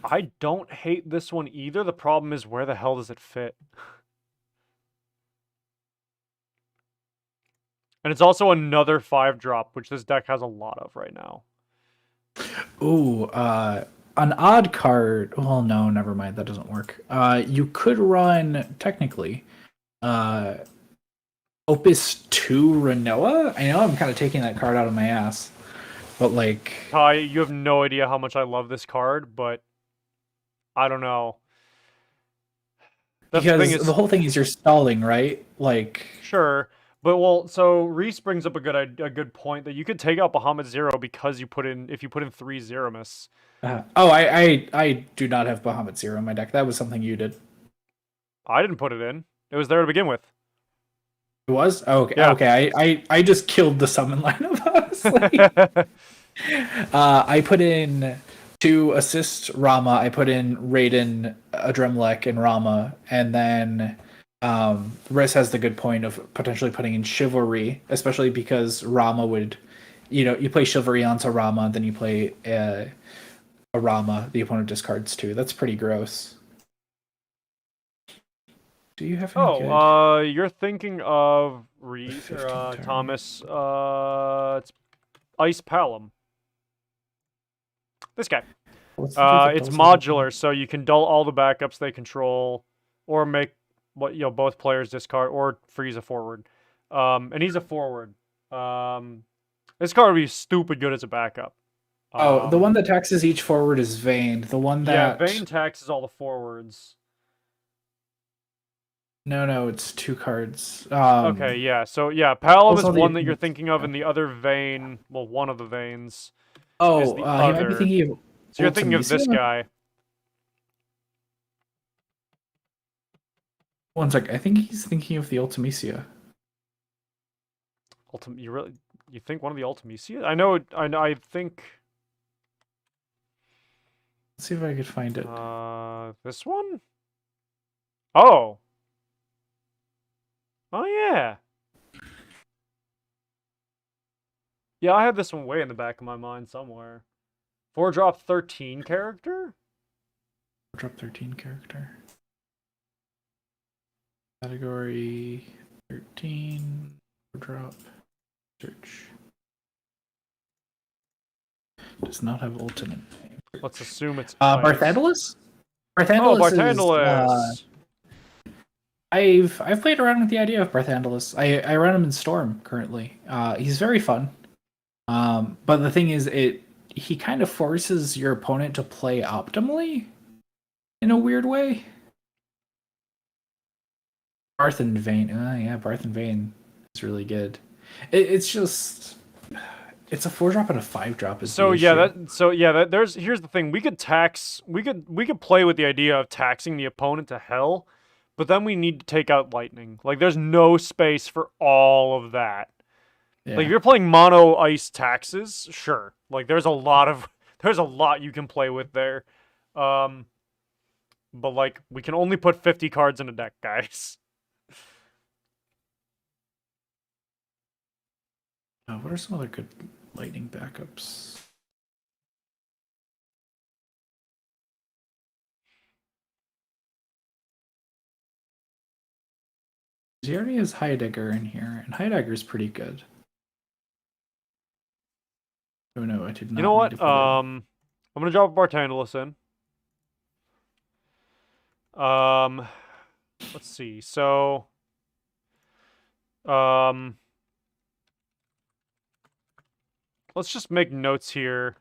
I don't hate this one either. The problem is, where the hell does it fit? And it's also another 5-drop, which this deck has a lot of right now. Ooh, an odd card. Well, no, never mind. That doesn't work. You could run technically, Opus 2 Renoa. I know I'm kind of taking that card out of my ass, but like, Ty, you have no idea how much I love this card, but I don't know. because the whole thing is you're stalling, right? Like, sure, but so Reese brings up a good point that you could take out Bahamut Zero because if you put in 3 Zeramus. I do not have Bahamut Zero in my deck. That was something you did. I didn't put it in. It was there to begin with. It was? Oh, okay. Yeah. Okay. I just killed the summon lineup, honestly. I put in to assist Rama. I put in Raiden, Adremlek, and Rama, and then Riss has the good point of potentially putting in Chivalry, especially because Rama would, you play Chivalry onto Rama, then you play a Rama, the opponent discards 2. That's pretty gross. Do you have any good? You're thinking of Reese or Thomas. It's Ice Palom. This guy. It's modular, so you can dull all the backups they control, or make both players discard or freeze a forward. And he's a forward. This card would be stupid good as a backup. The one that taxes each forward is Vayne. The one that Vayne taxes all the forwards. No, it's 2 cards. Okay, yeah. So yeah, Palom is also one the- that you're thinking of, and the other Vayne, well, one of the Vaynes. Oh, is the he might be other. thinking of. So you're thinking of this Ultimisia? guy. One sec. I think he's thinking of the Ultimisia. You think one of the Ultimisia? I think. Let's see if I could find it. This one? Oh. Oh yeah. Yeah, I had this one way in the back of my mind somewhere. 4-drop 13 character? Drop 13 character. Category 13. Drop. Search. Does not have ultimate. Let's assume it's Barthandalus? Oh, Barthandalus Barthandalus! I've played around with the idea of Barthandalus. I run him in Storm currently. He's very fun. But the thing is, he kind of forces your opponent to play optimally in a weird way. Barth and Vayne. Yeah, Barth and Vayne is really good. It's just it's a 4-drop and a 5-drop. Here's the thing. We could play with the idea of taxing the opponent to hell, but then we need to take out lightning. Like there's no space for all of that. Yeah. Like if you're playing mono ice taxes, sure. Like there's a lot you can play with there. But like we can only put 50 cards in a deck, guys. What are some other good lightning backups? He already has Heidegger in here, and Heidegger's pretty good. Oh no, I did not. You know what? I'm gonna drop Barthandalus in. Let's see. So, let's just make notes here.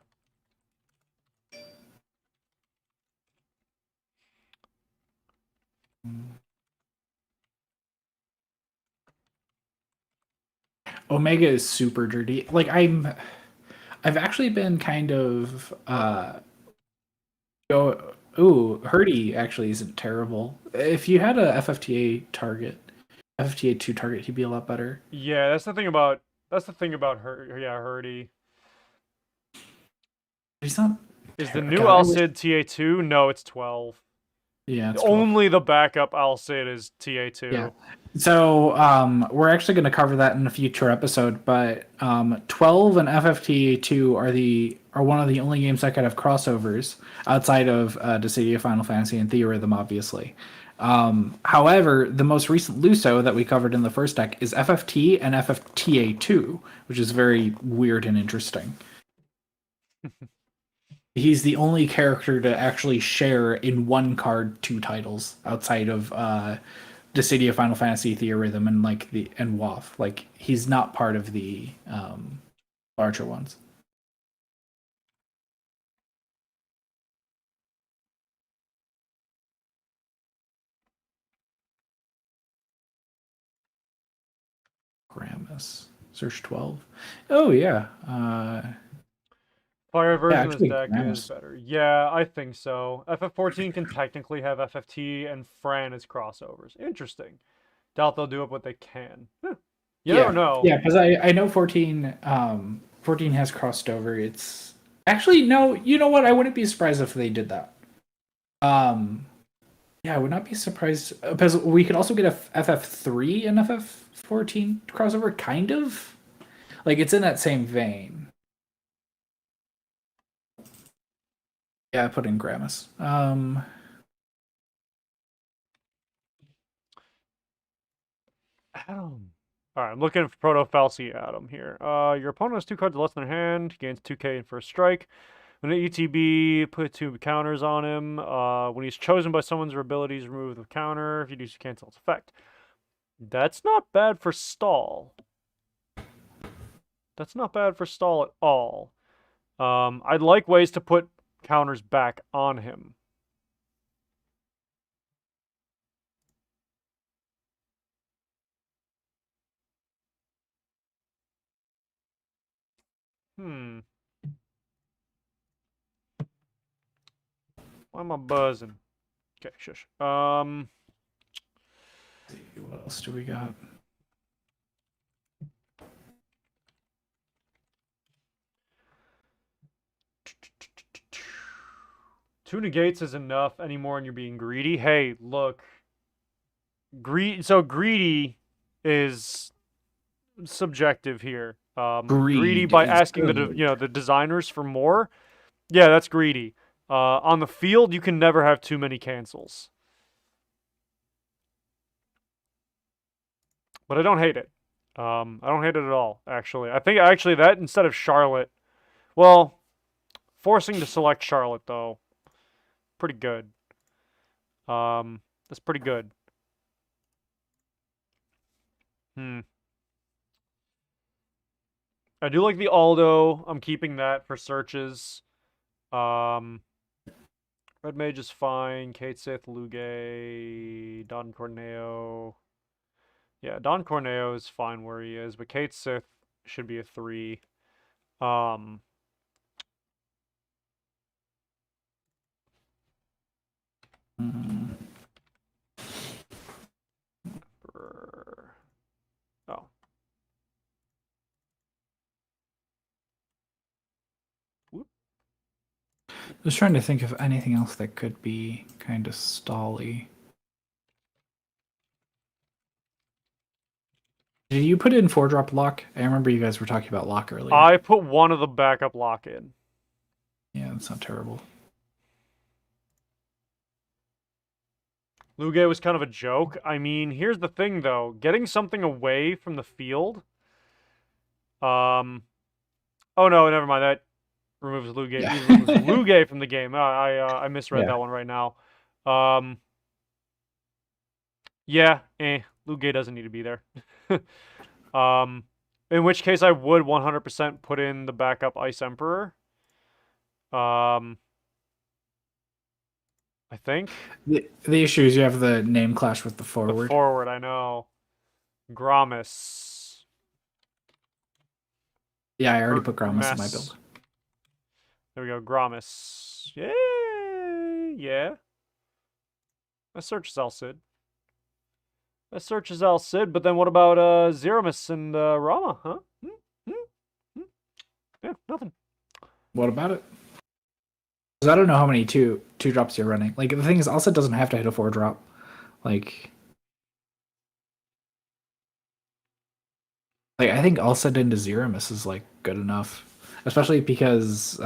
Omega is super dirty. Like I've actually been kind of Hurdy actually isn't terrible. If you had a FFTA target, FFTA 2 target, he'd be a lot better. Yeah, that's the thing about Hurdy. He's not. Is the new Alcid TA2? No, it's 12. Yeah, it's only the backup Alcid is TA2. Yeah. So we're actually going to cover that in a future episode, but 12 and FFTA2 are one of the only games that could have crossovers outside of Dissidia, Final Fantasy, and Theorhythm, obviously. However, the most recent Luso that we covered in the first deck is FFT and FFTA2, which is very weird and interesting. He's the only character to actually share in one card 2 titles outside of Dissidia, Final Fantasy, Theorhythm, and WoF. Like he's not part of the larger ones. Zeramus. Search 12. Oh yeah. Fire version of this deck Zeramus is better. Yeah, I think so. FF14 can technically have FFT and Fran as crossovers. Interesting. Doubt they'll do it, but they can. You never know. Yeah, because I know 14 14 has crossed over. It's actually no, you know what? I wouldn't be surprised if they did that. Yeah, I would not be surprised because we could also get a FF3 and FF14 crossover, kind of. Like it's in that same vein. Yeah, I put in Zeramus. Adam. Alright, I'm looking for Proto Falsi Adam here. Your opponent has 2 cards less than their hand, gains 2k in first strike. When an ETB, put 2 counters on him. When he's chosen by someone's abilities, remove the counter. If you do, so cancel its effect. That's not bad for stall. That's not bad for stall at all. I'd like ways to put counters back on him. Why am I buzzing? Okay, shush. What else do we got? Two negates is enough anymore and you're being greedy. Hey, look. So greedy is subjective here. Greedy by asking the designers for more. Yeah, that's greedy. On the field, you can never have too many cancels. But I don't hate it. I don't hate it at all, actually. I think actually that instead of Charlotte, well, forcing to select Charlotte though, pretty good. That's pretty good. I do like the Aldo. I'm keeping that for searches. Red Mage is fine. Kate Sith, Luge, Don Corneo. Yeah, Don Corneo is fine where he is, but Kate Sith should be a 3. Oh. Just trying to think of anything else that could be kind of stally. Did you put in 4-drop lock? I remember you guys were talking about lock earlier. I put one of the backup lock in. Yeah, that's not terrible. Luge was kind of a joke. I mean, here's the thing, though. Getting something away from the field... Oh, no, never mind. That removes Luge. Yeah. Removes Luge from the game. I misread that one right now. Yeah, Luge doesn't need to be there. In which case I would 100% put in the backup Ice Emperor. I think. The issue is you have the name clash with the forward. The forward, I know. Zeramus. Yeah, I already put Zeramus in my build. There we go, Zeramus. Yay! Yeah. Let's search Al Cid. Let's search Al Cid, but then what about Zeramus and Rama, huh? Yeah, nothing. What about it? Because I don't know how many two drops you're running. Like, the thing is, Al Cid doesn't have to hit a 4-drop. Like, I think Al Cid into Zeramus is, like, good enough. Especially because,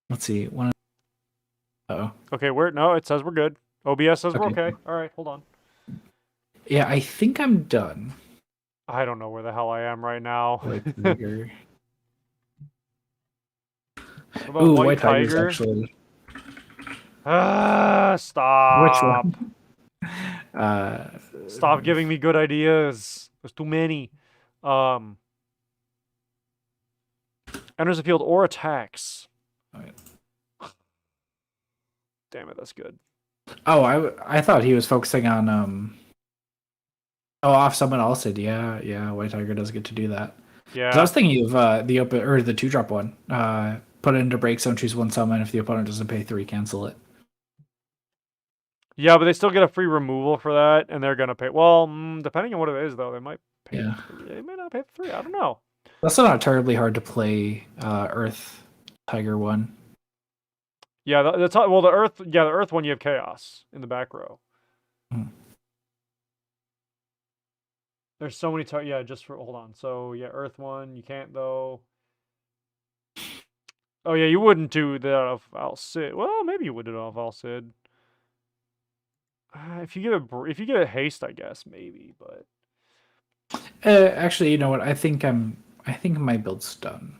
let's see. Uh-oh. Okay, no, it says we're good. OBS says we're okay. All right, hold on. Yeah, I think I'm done. I don't know where the hell I am right now. Ooh, White Tiger. Actually... Stop. Which one? Stop giving me good ideas. There's too many. Enters the field or attacks. Right. Damn it, that's good. Oh, I thought he was focusing on off summon Al Cid. Yeah, White Tiger does get to do that. Yeah. I was thinking of the open or the 2-drop one. Put it into break zone, choose 1 summon. If the opponent doesn't pay 3, cancel it. Yeah, but they still get a free removal for that, and they're gonna pay. Well, depending on what it is, though, they might pay. Yeah. They may not pay 3. I don't know. That's not terribly hard to play. Earth Tiger one. Yeah, the Earth one you have chaos in the back row. There's so many hold on. So yeah, Earth one, you can't though. Oh yeah, you wouldn't do that off Al Cid. Well, maybe you would do it off Al Cid. If you give it haste, I guess maybe, but actually, you know what? I think my build's done.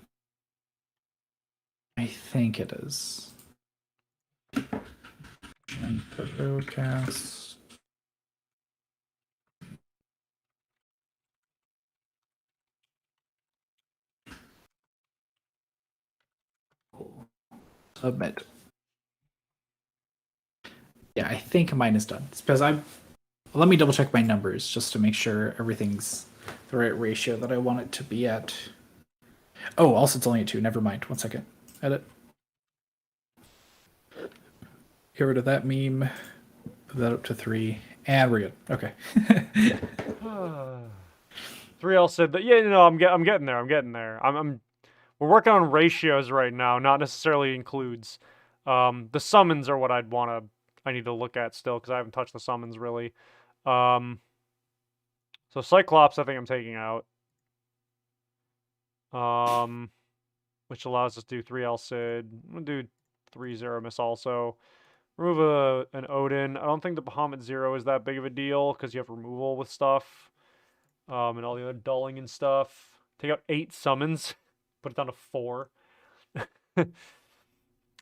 I think it is. ShantottoCast's. Submit. Yeah, I think mine is done. It's because let me double check my numbers just to make sure everything's the right ratio that I want it to be at. Oh, also it's only at 2. Never mind. 1 second. Edit. Get rid of that meme. Put that up to 3. And we're good. Okay. 3L said that. Yeah, no, I'm getting there. I'm getting there. We're working on ratios right now, not necessarily includes. The summons are what I need to look at still, because I haven't touched the summons really. So Cyclops, I think I'm taking out. Which allows us to do 3 Cid. I'm gonna do 3 Zeramus also. Remove an Odin. I don't think the Bahamut 0 is that big of a deal, because you have removal with stuff. And all the other dulling and stuff. Take out 8 summons. Put it down to 4.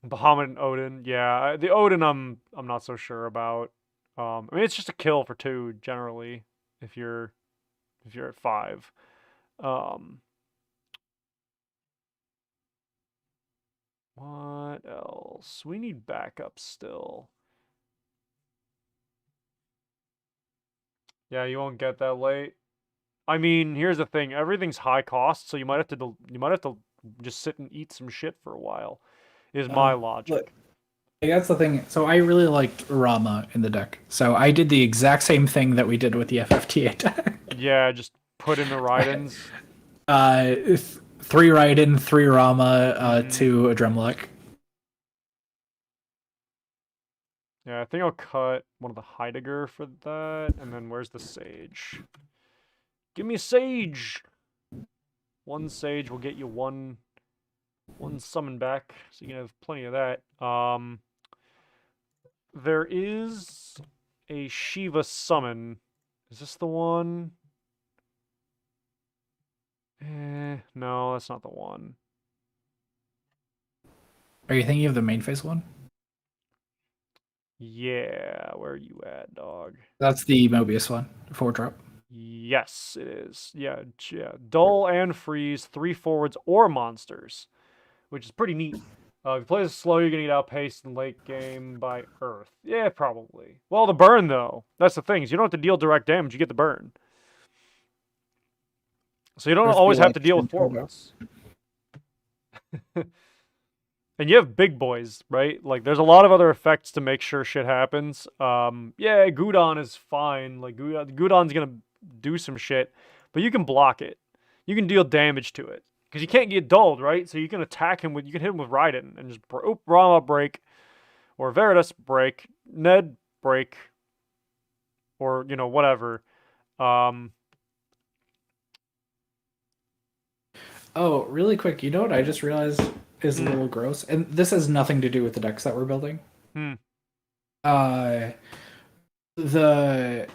Bahamut and Odin. Yeah, the Odin I'm not so sure about. I mean, it's just a kill for 2 generally if you're at 5. What else? We need backup still. Yeah, you won't get that late. I mean, here's the thing. Everything's high cost, so you might have to just sit and eat some shit for a while. Is my logic. Look, that's the thing. So I really liked Rama in the deck. So I did the exact same thing that we did with the FFTA deck. Yeah, just put in the Raidens. 3 Raiden, 3 Rama, 2 Adremelech. Yeah, I think I'll cut one of the Heidegger for that. And then where's the Sage? Give me a Sage! 1 Sage will get you one summon back, so you can have plenty of that. There is a Shiva Summon. Is this the one? No, that's not the one. Are you thinking of the main phase one? Yeah, where are you at, dog? That's the Mobius one, 4-drop. Yes, it is. Yeah. Dull and freeze, 3 forwards or monsters, which is pretty neat. If you play this slow, you're going to get outpaced in late game by Earth. Yeah, probably. Well, the burn, though. That's the thing. Is you don't have to deal direct damage. You get the burn. So you don't always have to deal with forwards. And you have big boys, right? Like, there's a lot of other effects to make sure shit happens. Yeah, Gudon is fine. Like, Gudon's going to do some shit, but you can block it. You can deal damage to it. Because you can't get dulled, right? So you can attack him you can hit him with Raiden and just Rama break, or Veritas break, Ned break, or, whatever. Oh, really quick, you know what I just realized is a little gross? And this has nothing to do with the decks that we're building. The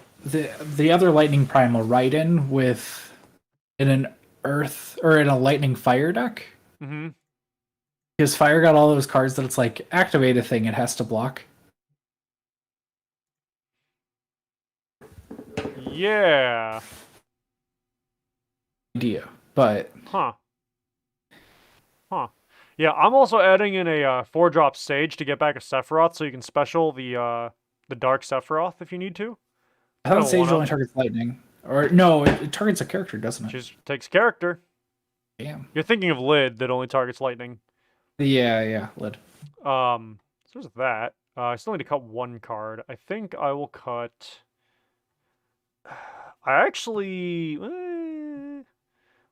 other Lightning Primal Raiden with in an Earth or in a Lightning Fire deck. Because Fire got all those cards that it's like activate a thing it has to block. Yeah. Idea, but Huh. Yeah, I'm also adding in a 4-drop Sage to get back a Sephiroth, so you can special the Dark Sephiroth if you need to. I thought Sage only targets lightning. Or no, it targets a character, doesn't it? Just takes character. Damn. You're thinking of Lid that only targets lightning. Yeah, Lid. So there's that. I still need to cut 1 card. I think I will cut. I actually.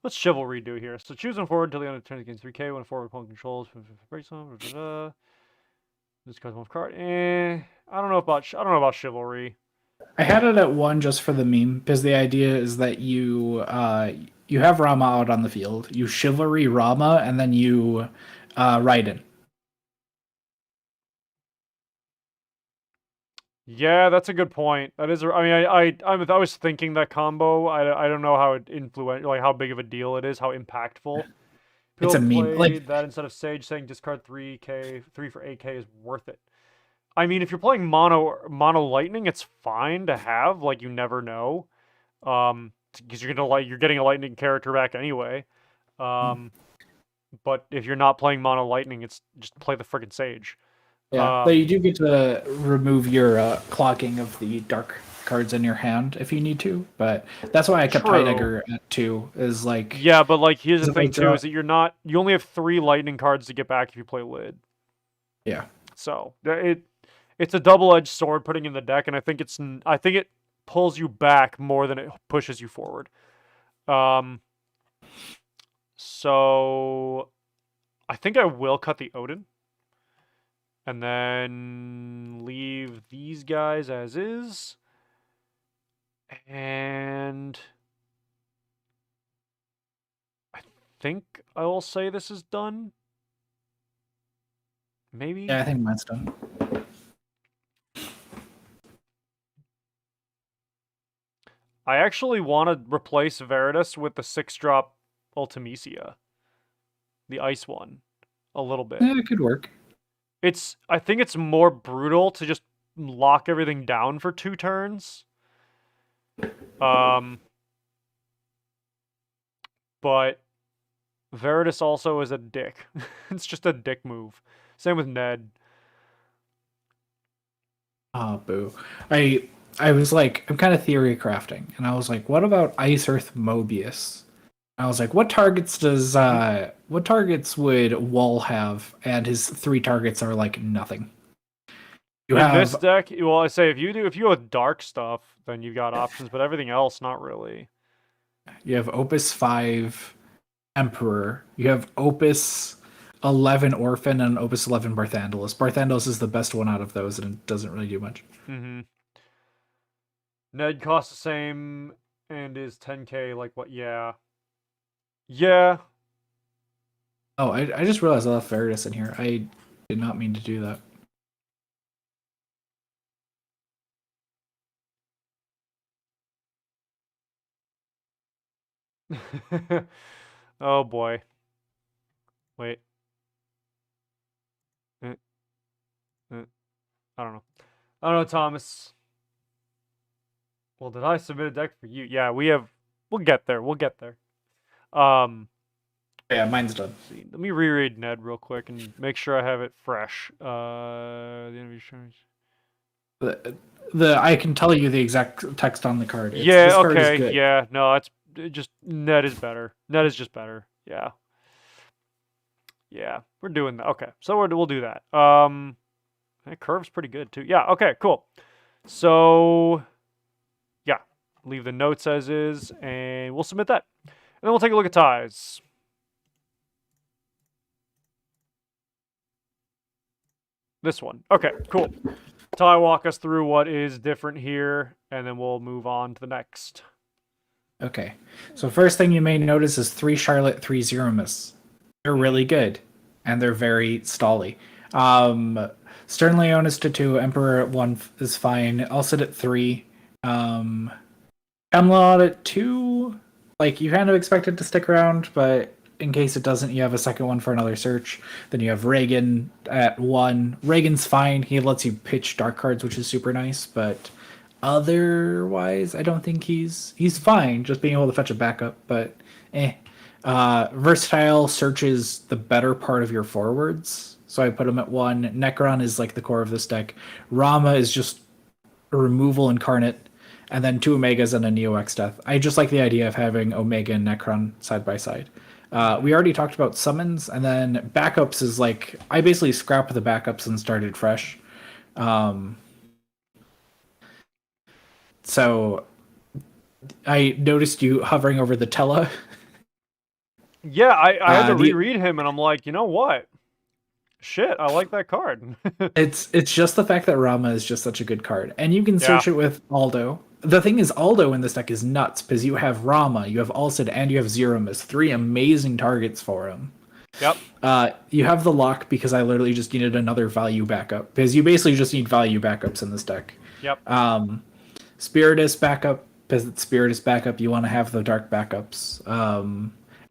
What's Chivalry do here? So choose one forward until the end of the turn against 3K when a forward opponent controls. Break some. This cuts 1 card. I don't know about Chivalry. I had it at 1 just for the meme, because the idea is that you have Rama out on the field, you Chivalry Rama, and then you Raiden. Yeah, that's a good point. That is. I mean, I was thinking that combo. I don't know how it how big of a deal it is, how impactful. It's People a meme. play Like, that instead of Sage, saying discard 3 for 8k is worth it. I mean, if you're playing mono lightning, it's fine to have. Like, you never know, because you're getting a lightning character back anyway. Um, but if you're not playing mono lightning, it's just play the friggin' Sage. yeah, though you do get to remove your clogging of the dark cards in your hand if you need to. But that's why I kept True. Heidegger at 2. Is like, Yeah, but like here's the if I thing too, draw- is that you only have 3 lightning cards to get back if you play Lid. yeah, So it's a double-edged sword putting in the deck, and I think it pulls you back more than it pushes you forward. So I think I will cut the Odin, and then leave these guys as is, and I think I will say this is done. Maybe. yeah, I think mine's done. I actually want to replace Veritas with the 6-drop Ultimecia, the ice one, a little bit. Yeah, it could work. I think it's more brutal to just lock everything down for 2 turns. But Veritas also is a dick. It's just a dick move. Same with Ned. Oh, boo. I was like, I'm kind of theory crafting, and I was like, what about Ice Earth Mobius? I was like, what targets would Wall have? And his 3 targets are like nothing. In this deck, well, I say if you go with dark stuff, then you've got options, but everything else, not really. You have Opus 5 Emperor. You have Opus 11 Orphan and Opus 11 Barthandelus. Barthandelus is the best one out of those, and it doesn't really do much. Mm-hmm. Ned costs the same and is 10k. Like what? Yeah. Yeah. Oh, I just realized I left Veritas in here. I did not mean to do that. Oh boy. Wait. I don't know. I don't know, Thomas. Well, did I submit a deck for you? Yeah, we'll get there. We'll get there. Yeah, mine's done. Let me reread Ned real quick and make sure I have it fresh. I can tell you the exact text on the card. Yeah, this card is okay. good. Yeah, no, it's just Ned is better. Ned is just better. Yeah. Yeah, we're doing that. Okay, so we'll do that. That curve's pretty good too. Yeah, okay, cool. So, yeah, leave the notes as is, and we'll submit that. And then we'll take a look at ties. This one. Okay, cool. Ty, walk us through what is different here, and then we'll move on to the next. Okay, so first thing you may notice is 3 Charlotte, 3 Zeramus. They're really good, and they're very stally. Stern Leonis to 2, Emperor at 1 is fine. I'll sit at 3. Camelot at 2. Like, you kind of expect it to stick around, but in case it doesn't, you have a second one for another search. Then you have Reagan at 1. Reagan's fine. He lets you pitch dark cards, which is super nice, but otherwise, I don't think he's fine. Just being able to fetch a backup, but Versatile searches the better part of your forwards, so I put him at 1. Necron is like the core of this deck. Rama is just a removal incarnate, and then 2 Omegas and a Neo X Death. I just like the idea of having Omega and Necron side by side. We already talked about summons, and then backups is like, I basically scrapped the backups and started fresh. So I noticed you hovering over the Tella. Yeah, I had to reread him, and I'm like, you know what? Shit, I like that card. It's just the fact that Rama is just such a good card, and you can search it with Aldo. The thing is, Aldo in this deck is nuts because you have Rama, you have Alcid, and you have Zeramus, 3 amazing targets for him. Yep. You have the lock because I literally just needed another value backup, because you basically just need value backups in this deck. Yep. Spiritus backup, because it's Spiritus backup, you want to have the dark backups.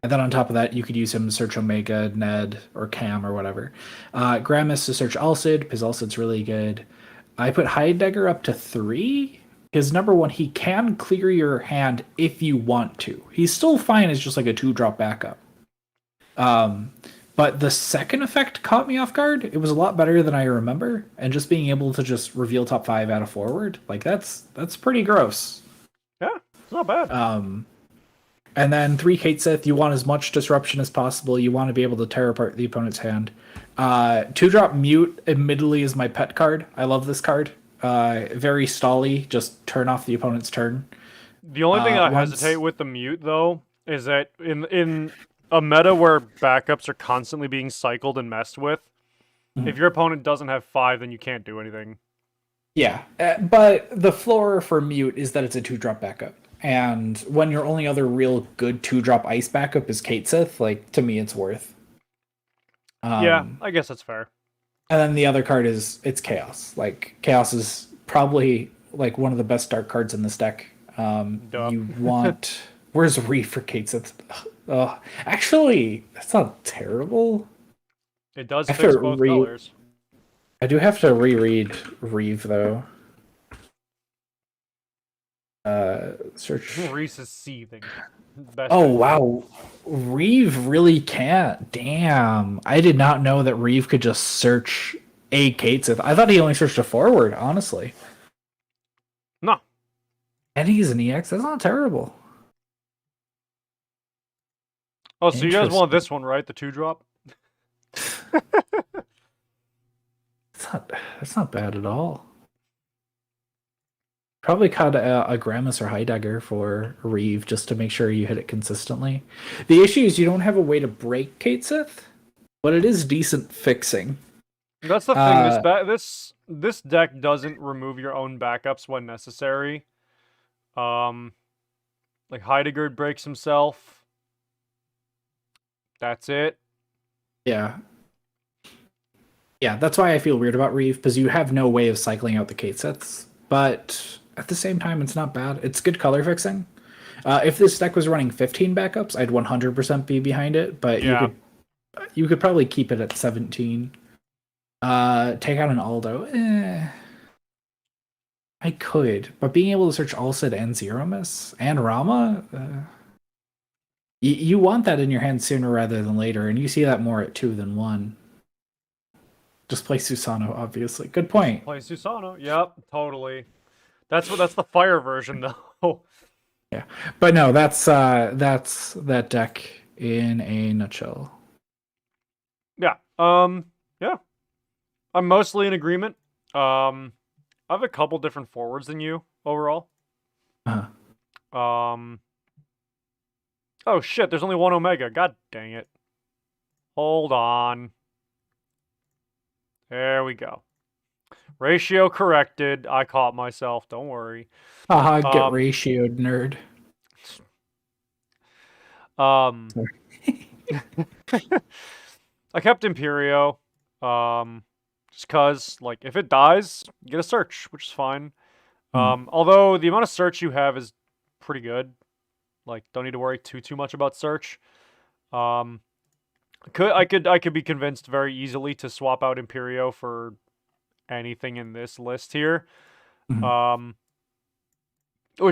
And then on top of that, you could use him to search Omega, Ned, or Cam, or whatever. Gramus to search Alcid, because Alcid's really good. I put Heidegger up to 3, because number one, he can clear your hand if you want to. He's still fine as just like a 2-drop backup. But the second effect caught me off guard. It was a lot better than I remember, and just being able to just reveal top 5 out of forward, like that's pretty gross. Yeah, it's not bad. And then 3 Kate Sith, you want as much disruption as possible. You want to be able to tear apart the opponent's hand. 2-drop Mute, admittedly, is my pet card. I love this card. Very stally, just turn off the opponent's turn. The only thing I hesitate with the Mute, though, is that in a meta where backups are constantly being cycled and messed with, if your opponent doesn't have 5, then you can't do anything. Yeah, but the floor for Mute is that it's a 2-drop backup. And when your only other real good 2-drop ice backup is Kate Sith, like, to me, it's worth. Yeah, I guess that's fair. And then the other card it's Chaos. Like, Chaos is probably, like, one of the best dark cards in this deck. You want... Where's Reef for Kate Sith? Actually, that's not terrible. It does fix both colors. I do have to reread Reeve, though. Search. Reese is seething. Wow. Reeve really can't. Damn. I did not know that Reeve could just search a Kate Sith. I thought he only searched a forward, honestly. No. And he's an EX. That's not terrible. Oh, so you guys want this one, right? The 2-drop? That's not bad at all. Probably caught a Gramus or Heidegger for Reeve just to make sure you hit it consistently. The issue is you don't have a way to break Kate Sith, but it is decent fixing. That's the thing. This deck doesn't remove your own backups when necessary. Like Heidegger breaks himself. That's it. Yeah. Yeah, that's why I feel weird about Reeve, because you have no way of cycling out the Kate Siths. But at the same time, it's not bad. It's good color fixing. If this deck was running 15 backups, I'd 100% be behind it. But yeah. you could probably keep it at 17. Take out an Aldo. I could, but being able to search Alcid and Zeramus and Rama, you want that in your hand sooner rather than later, and you see that more at 2 than 1. Just play Susano, obviously. Good point. Play Susano. Yep, totally. That's the fire version, though. Yeah, but no, that's that deck in a nutshell. Yeah. Yeah. I'm mostly in agreement. I have a couple different forwards than you overall. Uh-huh. Oh shit, there's only one Omega. God dang it. Hold on. There we go. Ratio corrected. I caught myself. Don't worry. Get ratioed, nerd. I kept Imperio. Just cause, like, if it dies, get a search, which is fine. Although the amount of search you have is pretty good. Like, don't need to worry too much about search. I could be convinced very easily to swap out Imperio for anything in this list here. Which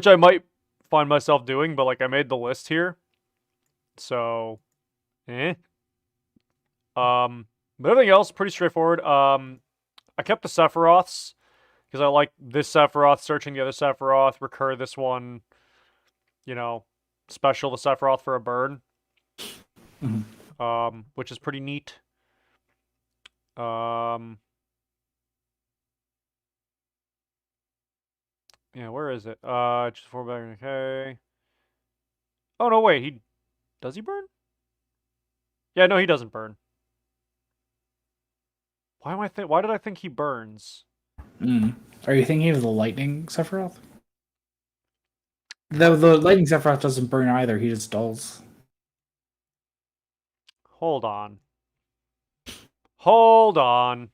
I might find myself doing, but like I made the list here. So but everything else pretty straightforward. I kept the Sephiroths because I like this Sephiroth searching the other Sephiroth, recur this one, you know, special the Sephiroth for a burn. Which is pretty neat. Yeah, where is it? Just 4 back. Okay. Oh no, wait. Does he burn? Yeah, no, he doesn't burn. Why did I think he burns? Are you thinking of the lightning Sephiroth? The lightning Sephiroth doesn't burn either. He just dulls. Hold on. Hold on.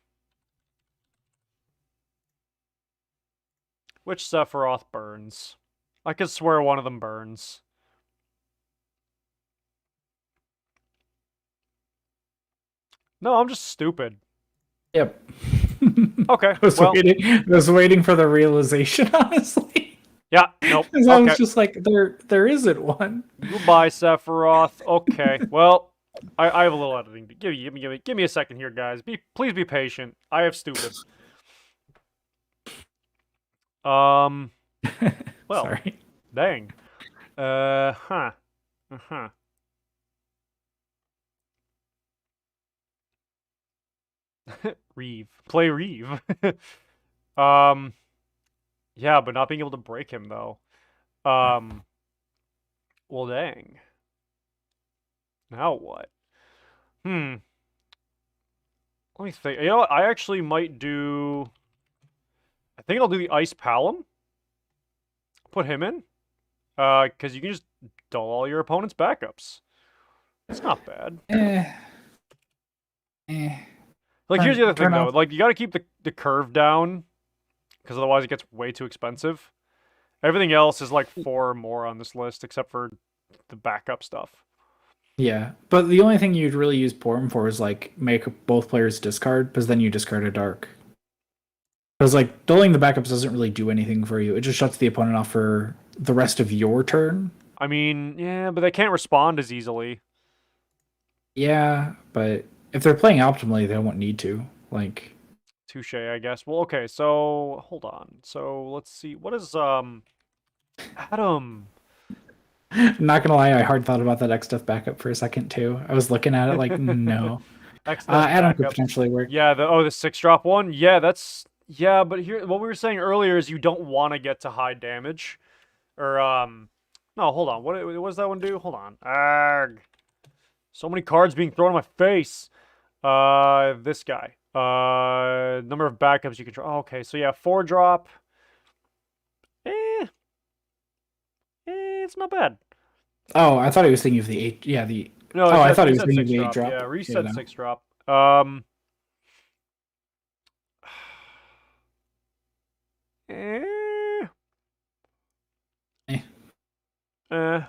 Which Sephiroth burns? I could swear one of them burns. No, I'm just stupid. Yep. Okay, I was well, waiting for the realization, honestly. yeah, nope. 'Cause I was Okay, just like, there isn't one. goodbye, Sephiroth. Okay, well, I have a little editing. Give me a second here, guys. Please be patient. I have stupid. Um, well, Sorry. dang. Huh. Uh-huh. Reeve. Play Reeve. um, yeah, but not being able to break him though. Um, well, dang. Now what? Hmm. Let me think. You know what? I actually might do. I think I'll do the Ice Palom. Put him in. Because you can just dull all your opponent's backups. It's not bad. Eh. Eh. Like, here's the other thing, Turn though. off. Like, you gotta keep the curve down, because otherwise it gets way too expensive. Everything else is like 4 or more on this list, except for the backup stuff. Yeah, but the only thing you'd really use Porm for is like make both players discard, because then you discard a dark. Because like dulling the backups doesn't really do anything for you. It just shuts the opponent off for the rest of your turn. I mean, yeah, but they can't respond as easily. Yeah, but if they're playing optimally, they won't need to. Like, Touche, I guess. Well, okay, so hold on. So let's see. What is Adam? not gonna lie, I hard thought about that X stuff backup for a second too. I was looking at it like, no. Adam could Backup. potentially work. Yeah, the 6-drop one. Yeah, but here what we were saying earlier is you don't want to get to high damage. Or no, hold on. What does that one do? Hold on. Arg. So many cards being thrown in my face. This guy. Number of backups you can try. Oh, okay, so yeah, 4-drop. Eh, it's not bad. Oh, I thought he was thinking of the eight. Yeah, the. No, Oh, I said, thought he was reset thinking of the 6-drop. 8-drop. Yeah, reset no. 6-drop. Eh, Eh. eh.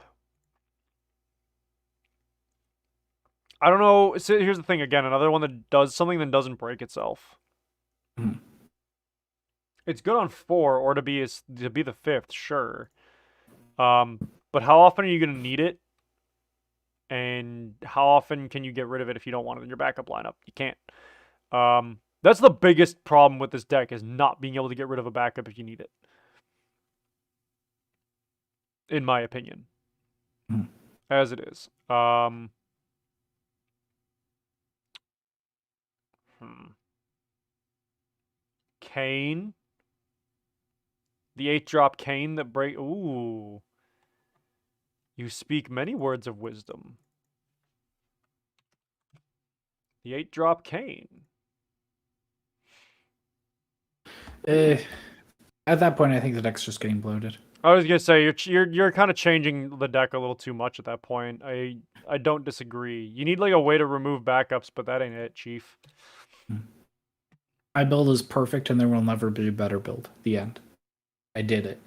I don't know. So here's the thing again. Another one that does something that doesn't break itself. Mhm. It's good on 4 or to be the 5th, sure. But how often are you gonna need it? And how often can you get rid of it if you don't want it in your backup lineup? You can't. That's the biggest problem with this deck is not being able to get rid of a backup if you need it. In my opinion. Mhm. As it is. Kane. The 8-drop Kane that break. Ooh. You speak many words of wisdom. The 8-drop Kane. At that point, I think the deck's just getting bloated. I was gonna say you're kind of changing the deck a little too much at that point. I don't disagree. You need like a way to remove backups, but that ain't it, Chief. My build is perfect, and there will never be a better build. The end. I did it.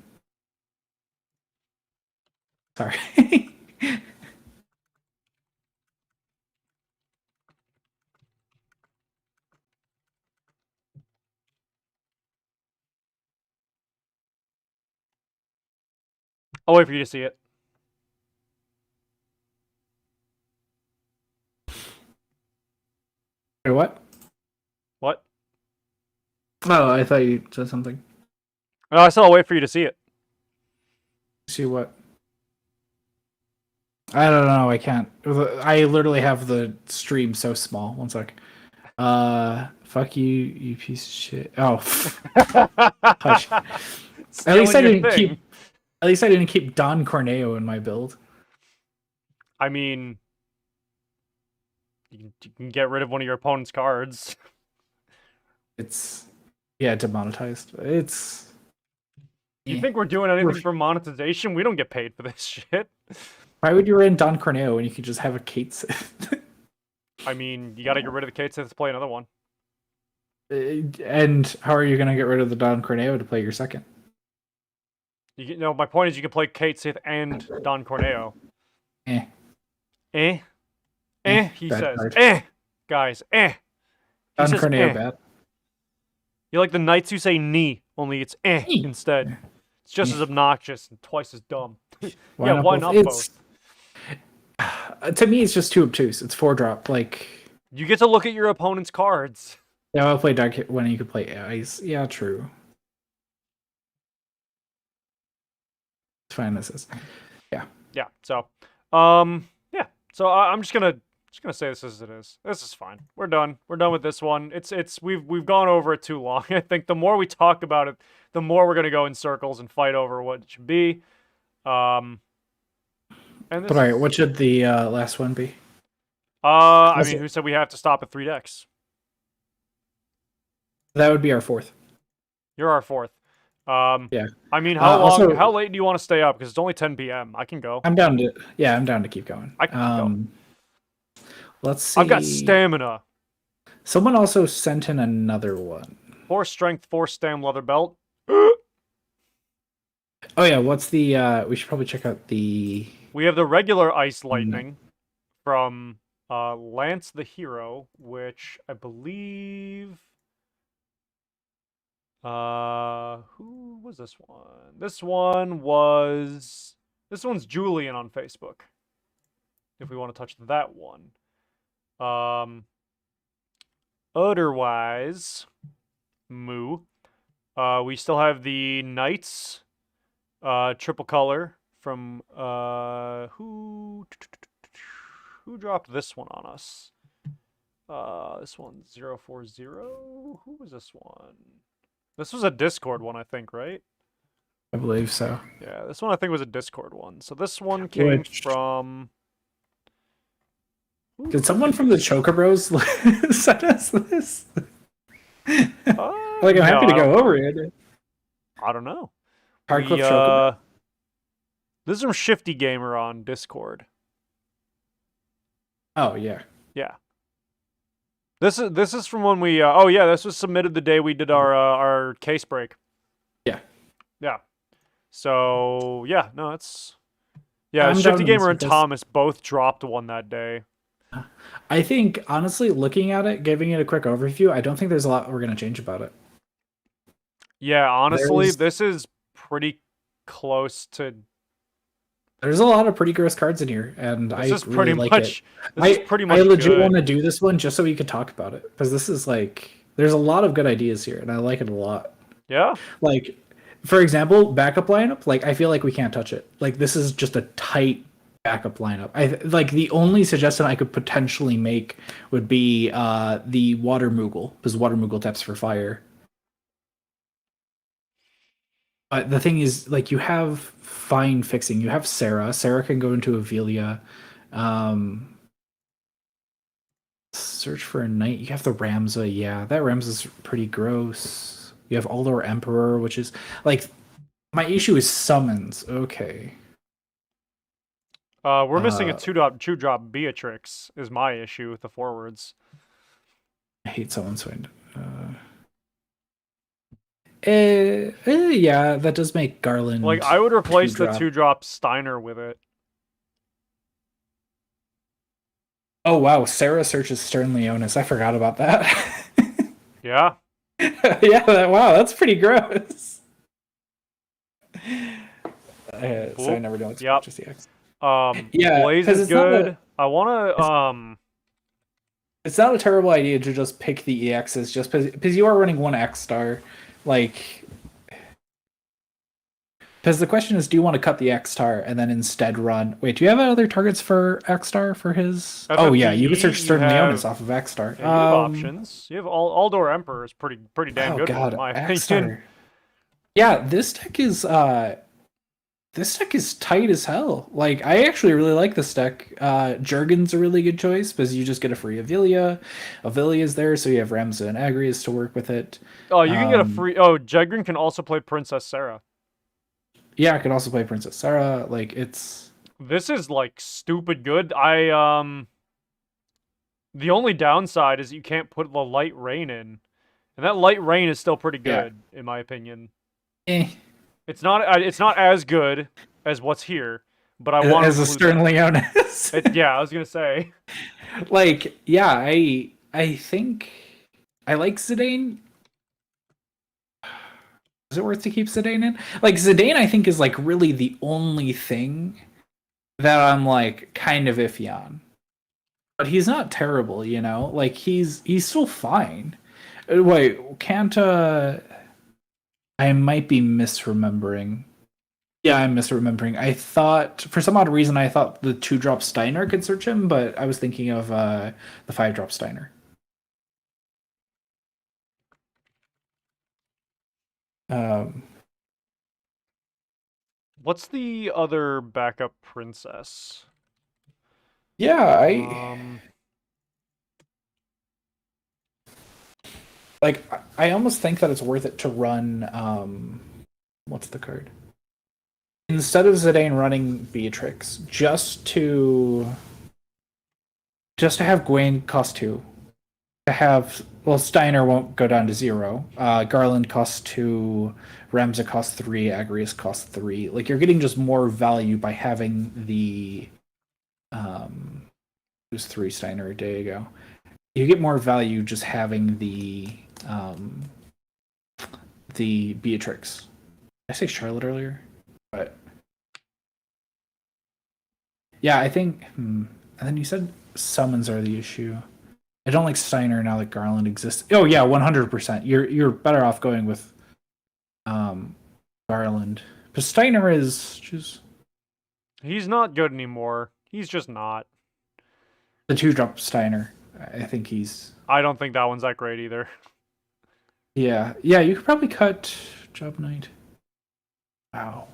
Sorry. I'll wait for you to see it. Wait, what? What? Oh, I thought you said something. No, I said I'll wait for you to see it. See what? I don't know. I can't. I literally have the stream so small. One sec. Fuck you, you piece of shit. Oh, hush. At least I didn't keep. At least I didn't keep Don Corneo in my build. I mean, you can get rid of one of your opponent's cards. It's demonetized. It's. You think we're doing anything for monetization? We don't get paid for this shit. Why would you run Don Corneo when you could just have a Kate Sith? I mean, you got to get rid of the Kate Sith to play another one. And how are you going to get rid of the Don Corneo to play your second? My point is you can play Kate Sith and Don Corneo. He He says. card. guys, He Don says, Corneo bad. You're like the knights who say "ni," only it's instead. It's just as obnoxious and twice as dumb. Why why both? not both? To me, it's just too obtuse. It's 4-drop. Like, You get to look at your opponent's cards. yeah, I'll play Dark when you could play Ice. Yeah, true. It's fine. This is. Yeah. So, yeah. So I'm just gonna say this as it is. This is fine. We're done. We're done with this one. We've gone over it too long. I think the more we talk about it, the more we're gonna go in circles and fight over what it should be. And But all right, what should the last one be? I mean, who said we have to stop at 3 decks? That would be our 4th. You're our 4th. Yeah. I mean, how long? Also, how late do you want to stay up? Because it's only 10 p.m. I can go. I'm down to. Yeah, I'm down to keep going. I can keep going. Let's see. I've got stamina. Someone also sent in another one. 4 strength, 4 stam leather belt. Oh yeah, what's the? We should probably check out the. We have the regular ice lightning from Lance the Hero, which I believe. Who was this one? This one's Julian on Facebook. If we want to touch that one. Otherwise, moo. We still have the Knights, triple color from who dropped this one on us? This one's 040. Who was this one? This was a Discord one, I think, right? I believe so. Yeah, this one I think was a Discord one. So this one came from. Did someone from the Choker Bros send us this? Like, I'm happy to go over it. I don't know. Hardcliffe Choker. This is from Shifty Gamer on Discord. Oh yeah. Yeah. This is from when we. Oh yeah, this was submitted the day we did our case break. Yeah. Yeah. So yeah, no, it's. Yeah, Shifty Gamer and Thomas both dropped one that day. I think, honestly, looking at it, giving it a quick overview, I don't think there's a lot we're going to change about it. Yeah, honestly, this is pretty close to... There's a lot of pretty gross cards in here, and I really like it. This is pretty much I legit good. want to do this one just so we could talk about it, because this is like... There's a lot of good ideas here, and I like it a lot. Yeah? Like, for example, backup lineup, like, I feel like we can't touch it. Like, this is just a tight backup lineup. Like the only suggestion I could potentially make would be the Water Moogle, because Water Moogle taps for fire. But the thing is, like, you have fine fixing. You have Sarah. Sarah can go into Avelia. Search for a knight. You have the Ramza. Yeah, that Ramza's pretty gross. You have Aldor Emperor, which is like, my issue is summons. Okay. We're missing a 2-drop Beatrix is my issue with the forwards. I hate Summon Swing. Yeah, that does make Garland. Like, I would replace the 2-drop Steiner with it. Oh wow, Sarah searches Stern Leonis. I forgot about that. Yeah. Yeah. Wow, that's pretty gross. So I never know. Yep. Just the X. Yeah, Blaze is good. I want to. It's not a terrible idea to just pick the EXs, just because you are running one X star, like. Because the question is, do you want to cut the X star and then instead run? Wait, do you have other targets for X star for his? FFPE, oh yeah, you can search Stern Leonis off of X star. Yeah, you have options. You have Aldor Emperor is pretty damn good. God, in my X-Star. opinion. Yeah, this deck is tight as hell. Like, I actually really like this deck. Jurgen's a really good choice because you just get a free Avelia. Avelia's there, so you have Ramza and Agrias to work with it. Oh, you can get a free. Oh, Jegrin can also play Princess Sarah. Yeah, I can also play Princess Sarah. Like, it's. This is like stupid good. The only downside is you can't put the Light Rain in, and that Light Rain is still pretty good in my opinion. It's not as good as what's here, but I want as a Stern Leonis. Yeah, I was gonna say. Like, yeah, I think I like Zidane. Is it worth to keep Zidane in? Like Zidane, I think is like really the only thing that I'm like kind of iffy on. But he's not terrible, you know. Like he's still fine. Wait, Kanta. I might be misremembering. Yeah, I'm misremembering. I thought for some odd reason I thought the 2-drop Steiner could search him, but I was thinking of the 5-drop Steiner. Um, What's the other backup princess? yeah, Um, like I almost think that it's worth it to run what's the card? Instead of Zidane running Beatrix, just to have Gwen cost 2. To have Steiner won't go down to 0. Garland costs 2, Ramza costs 3, Agrius costs 3. Like you're getting just more value by having the it was 3 Steiner a day ago. You get more value just having the Beatrix. Did I say Charlotte earlier? But yeah, I think. And then you said summons are the issue. I don't like Steiner now that Garland exists. Oh yeah, 100%. You're better off going with Garland. But Steiner is just he's not good anymore. He's just not. the 2-drop Steiner. I think he's I don't think that one's that great either. yeah. You could probably cut Job Knight. Wow.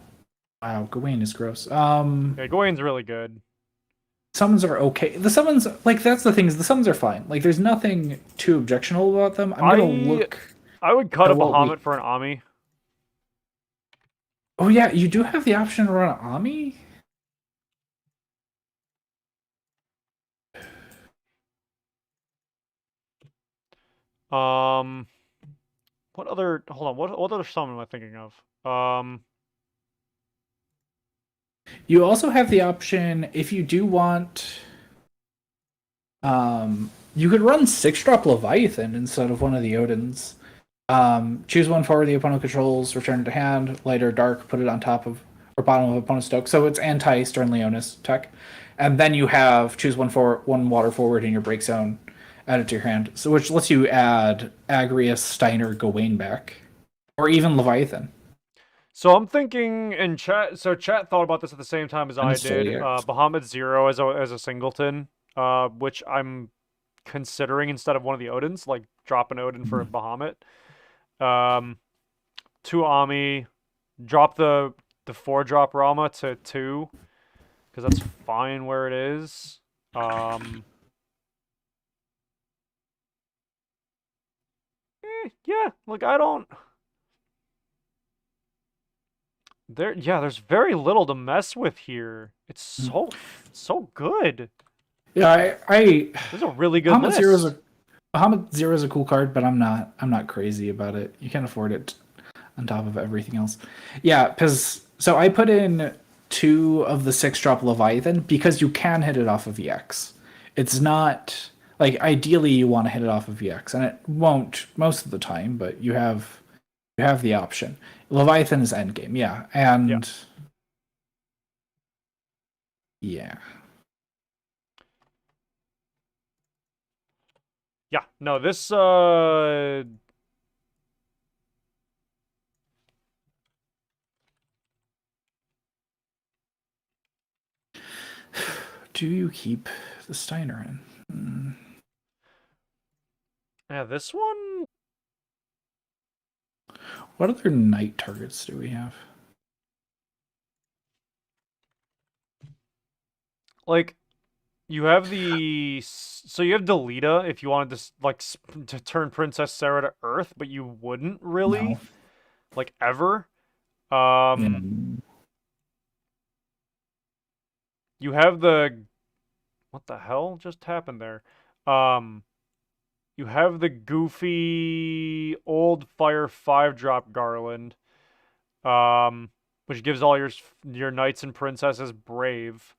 Gawain is gross. Yeah, Gawain's really good. Summons are okay. The summons, like that's the thing is the summons are fine. Like there's nothing too objectionable about them. I'm gonna look. I would cut a what Bahamut for an Ami. Oh yeah, you do have the option to run Ami. What other? Hold on. What other summon am I thinking of? You also have the option if you do want. You could run 6-drop Leviathan instead of one of the Odins. Choose one forward the opponent controls, return it to hand, light or dark, put it on top of or bottom of opponent's stoke. So it's anti Stern Leonis tech. And then you have choose one water forward in your break zone, add it to your hand. So which lets you add Agrius, Steiner, Gawain back. Or even Leviathan. So I'm thinking in chat. So chat thought about this at the same time as I did. Bahamut 0 as a singleton, which I'm considering instead of one of the Odins, like drop an Odin for a Bahamut. 2 Ami, drop the 4-drop Rama to 2, because that's fine where it is. Yeah, like I don't. There's very little to mess with here. It's so good. Yeah, This is a really good list. Bahamut 0 is a cool card, but I'm not crazy about it. You can afford it on top of everything else. Yeah, because so I put in 2 of the 6-drop Leviathan because you can hit it off of EX. It's not like ideally you want to hit it off of EX, and it won't most of the time, but you have the option. Leviathan is endgame, yeah, and yeah. Yeah, no, this Do you keep the Steiner in? yeah, this one. What other knight targets do we have? Like, you have so you have Delita if you wanted to like to turn Princess Sarah to Earth, but you wouldn't really, No. like ever. You have what the hell just happened there? You have the goofy old fire 5-drop Garland, which gives all your knights and princesses brave.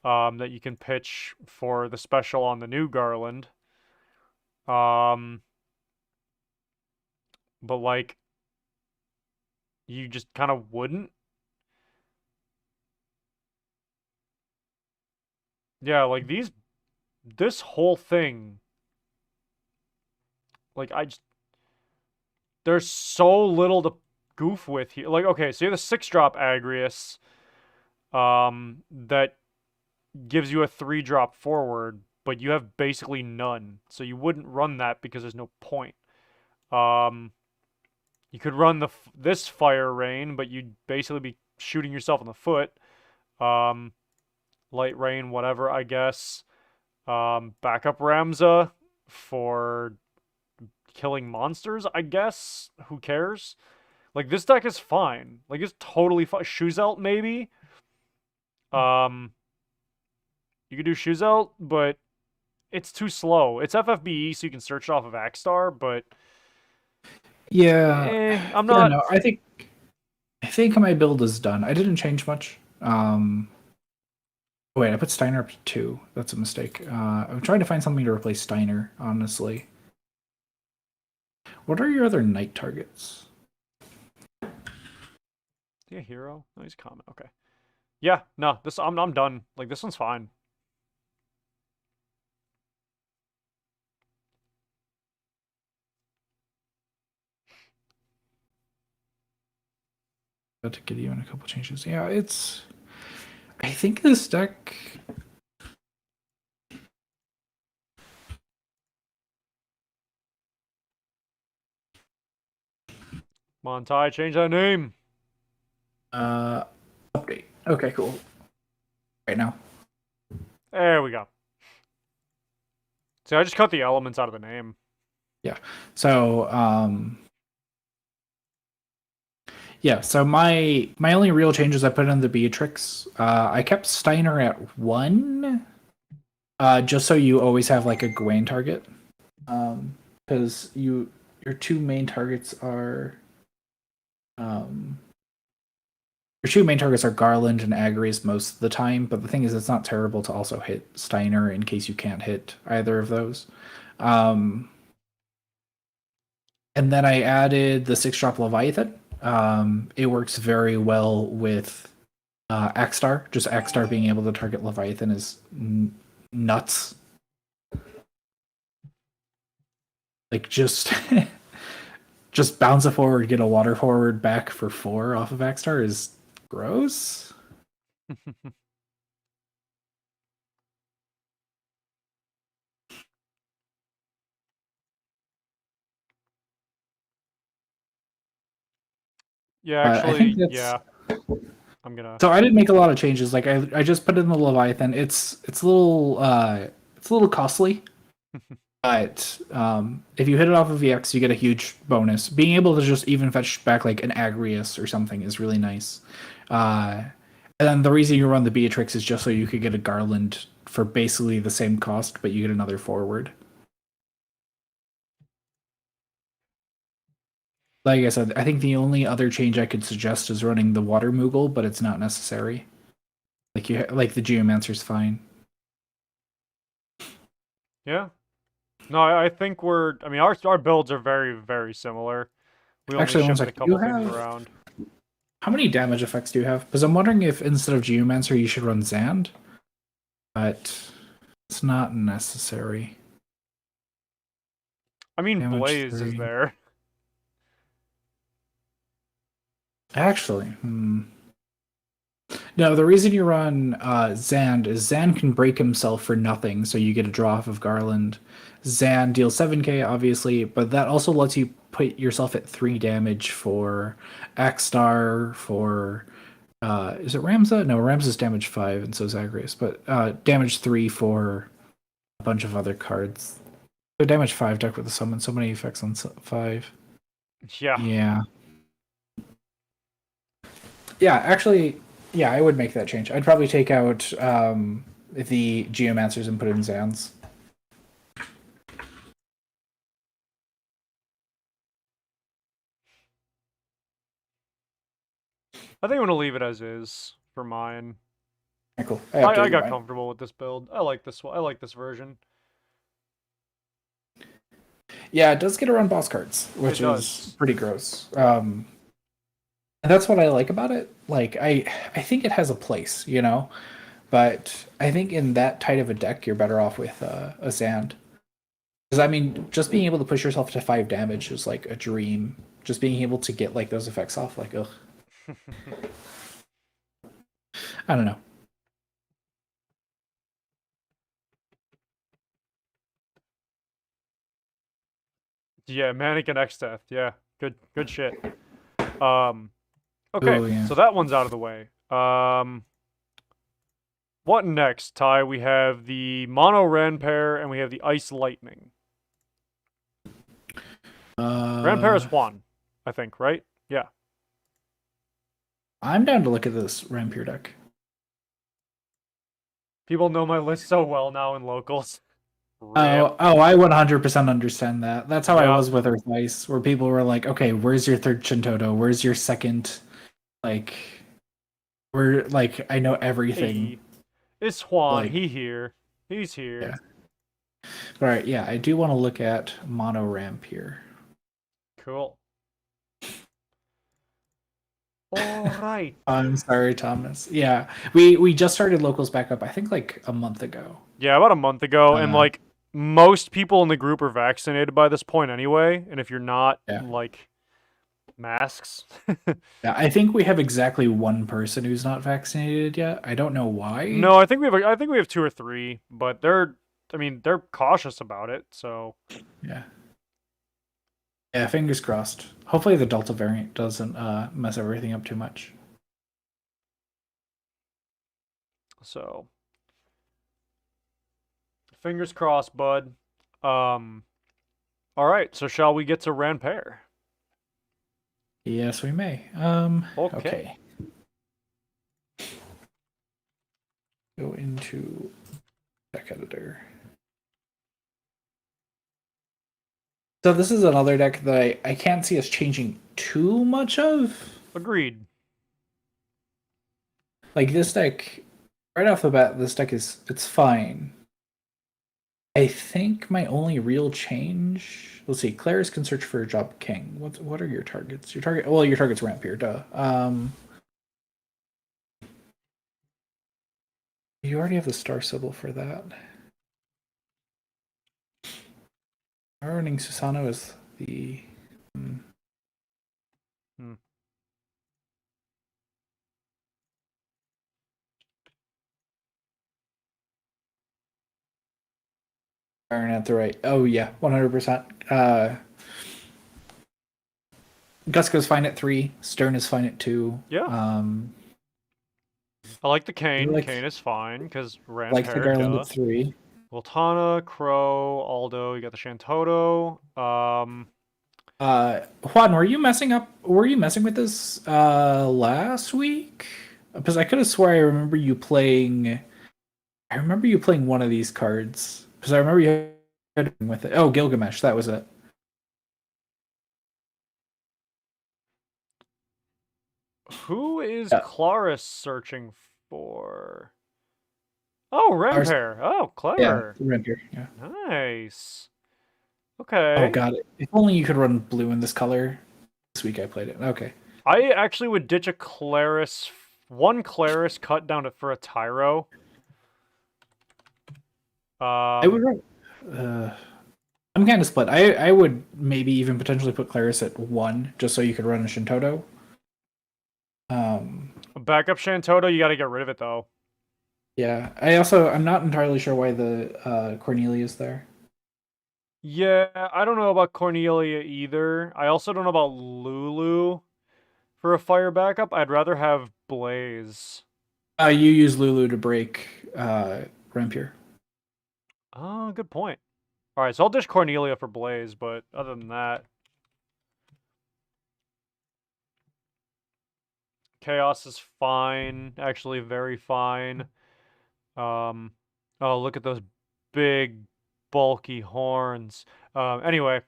That you can pitch for the special on the new Garland. Um, but like you just kind of wouldn't. Yeah, like this whole thing, like there's so little to goof with here. Like, okay, so you have the 6-drop Agrius, that gives you a 3-drop forward, but you have basically none. So you wouldn't run that because there's no point. Um, you could run this Fire Rain, but you'd basically be shooting yourself in the foot. Um, Light Rain, whatever, I guess. Backup Ramza for killing monsters, I guess. Who cares? Like, this deck is fine. Like, it's totally fine. Shuzelt, maybe. Um, you could do Shuzelt, but it's too slow. It's FFBE, so you can search it off of Axstar, but Yeah, I'm yeah, not. no, I think my build is done. I didn't change much. Wait, I put Steiner up to 2. That's a mistake. I'm trying to find something to replace Steiner, honestly. What are your other knight targets? Is he a hero? No, he's a common. Okay. Yeah, no, this I'm done. Like, this one's fine. Got to get you in a couple changes. Yeah, it's. I think this deck. Montai, change that name. Update. Okay, cool. Right now. There we go. See, I just cut the elements out of the name. Yeah. So, yeah, so my only real changes I put in the Beatrix. I kept Steiner at 1, just so you always have like a Gawain target. Because your 2 main targets are your 2 main targets are Garland and Agres most of the time, but the thing is it's not terrible to also hit Steiner in case you can't hit either of those. And then I added the 6-drop Leviathan. It works very well with Axstar. Just Axstar being able to target Leviathan is nuts. Like, just just bounce it forward, get a water forward back for 4 off of Axstar is gross. Yeah, I think actually, that's yeah. I'm gonna. so. I didn't make a lot of changes. Like I just put in the Leviathan. It's a little costly, but if you hit it off of VX, you get a huge bonus. Being able to just even fetch back like an Agrius or something is really nice. And then the reason you run the Beatrix is just so you could get a Garland for basically the same cost, but you get another forward. Like I said, I think the only other change I could suggest is running the Water Moogle, but it's not necessary. Like the Geomancer's fine. Yeah. No, I think we're. I mean, our builds are very, very similar. We only Actually, one shifted a sec. Do you couple things have around. how many damage effects do you have? Because I'm wondering if instead of Geomancer you should run Zand, but it's not necessary. I mean, Damage Blaze is 3. there. Actually, no. The reason you run Zand is Zand can break himself for nothing, so you get a draw off of Garland. Zand deals 7k, obviously, but that also lets you put yourself at 3 damage for Axstar, for is it Ramza? No, Ramza's damage 5, and so is Agrius, but damage 3 for a bunch of other cards. So damage 5 deck with the summon, so many effects on 5. Yeah. Yeah. Yeah, actually, yeah, I would make that change. I'd probably take out the Geomancers and put in Zans. I think I'm gonna leave it as is for mine. Okay, cool. I got comfortable with this build. I like this one. I like this version. Yeah, it does get around boss cards, which is pretty gross. And that's what I like about it. Like I think it has a place, you know, but I think in that tight of a deck, you're better off with a sand. Because I mean, just being able to push yourself to 5 damage is like a dream. Just being able to get like those effects off, like ugh, I don't know. Yeah, Manic and Exteth. Yeah, good shit. Okay, Oh yeah. so that one's out of the way. What next, Ty? We have the Mono Ran pair and we have the Ice Lightning. Ran pair is Juan, I think, right? Yeah. I'm down to look at this Rampure deck. People know my list so well now in locals. Oh, I 100% understand that. That's how I Yeah. was with Earth Ice, where people were like, "Okay, where's your third Shantotto? Where's your second?" Like, we're like, I know everything. Hey, it's Juan. Like, He's here. yeah. All right, yeah, I do want to look at Mono Ramp here. Cool. All right. I'm sorry, Thomas. Yeah, we just started locals back up. I think like a month ago. Yeah, about a month ago, and like most people in the group are vaccinated by this point anyway. And if you're not, Yeah. like masks. Yeah, I think we have exactly one person who's not vaccinated yet. I don't know why. No, I think we have 2 or 3, but they're cautious about it. So Yeah. Yeah, fingers crossed. Hopefully the Delta variant doesn't mess everything up too much. So fingers crossed, bud. All right. So shall we get to Ran pair? Yes, we may. Okay. Go into deck editor. So this is another deck that I can't see us changing too much of. Agreed. Like this deck, right off the bat, this deck it's fine. I think my only real change. Let's see. Claris can search for a job king. What are your targets? Your target's ramp here. Duh. You already have the star symbol for that. Running Susano is the. Firing at the right. Oh yeah, 100%. Gusko's fine at 3. Stern is fine at 2. Yeah. I like the Kane. Kane is fine because Ran like pair. The Garland at 3. Wiltana, Crow, Aldo. You got the Shantotto. Juan, were you messing with this last week? Because I could have swore I remember you playing one of these cards. Because I remember you had with it. Oh, Gilgamesh, that was it. Who is Claris searching for? Oh, Ran pair. Oh, clever. Yeah, Ran pair. Yeah. Nice. Okay. Oh god, if only you could run blue in this color. This week I played it. Okay. I actually would ditch a Claris, one Claris cut down for a Tyro. I would run. I'm kind of split. I would maybe even potentially put Claris at 1 just so you could run a Shantotto. A backup Shantotto, you got to get rid of it though. Yeah, I'm not entirely sure why the Cornelia is there. Yeah, I don't know about Cornelia either. I also don't know about Lulu for a fire backup. I'd rather have Blaze. You use Lulu to break Rampure. Oh, good point. All right, so I'll dish Cornelia for Blaze, but other than that, Chaos is fine. Actually, very fine. Oh, look at those big, bulky horns. Anyway.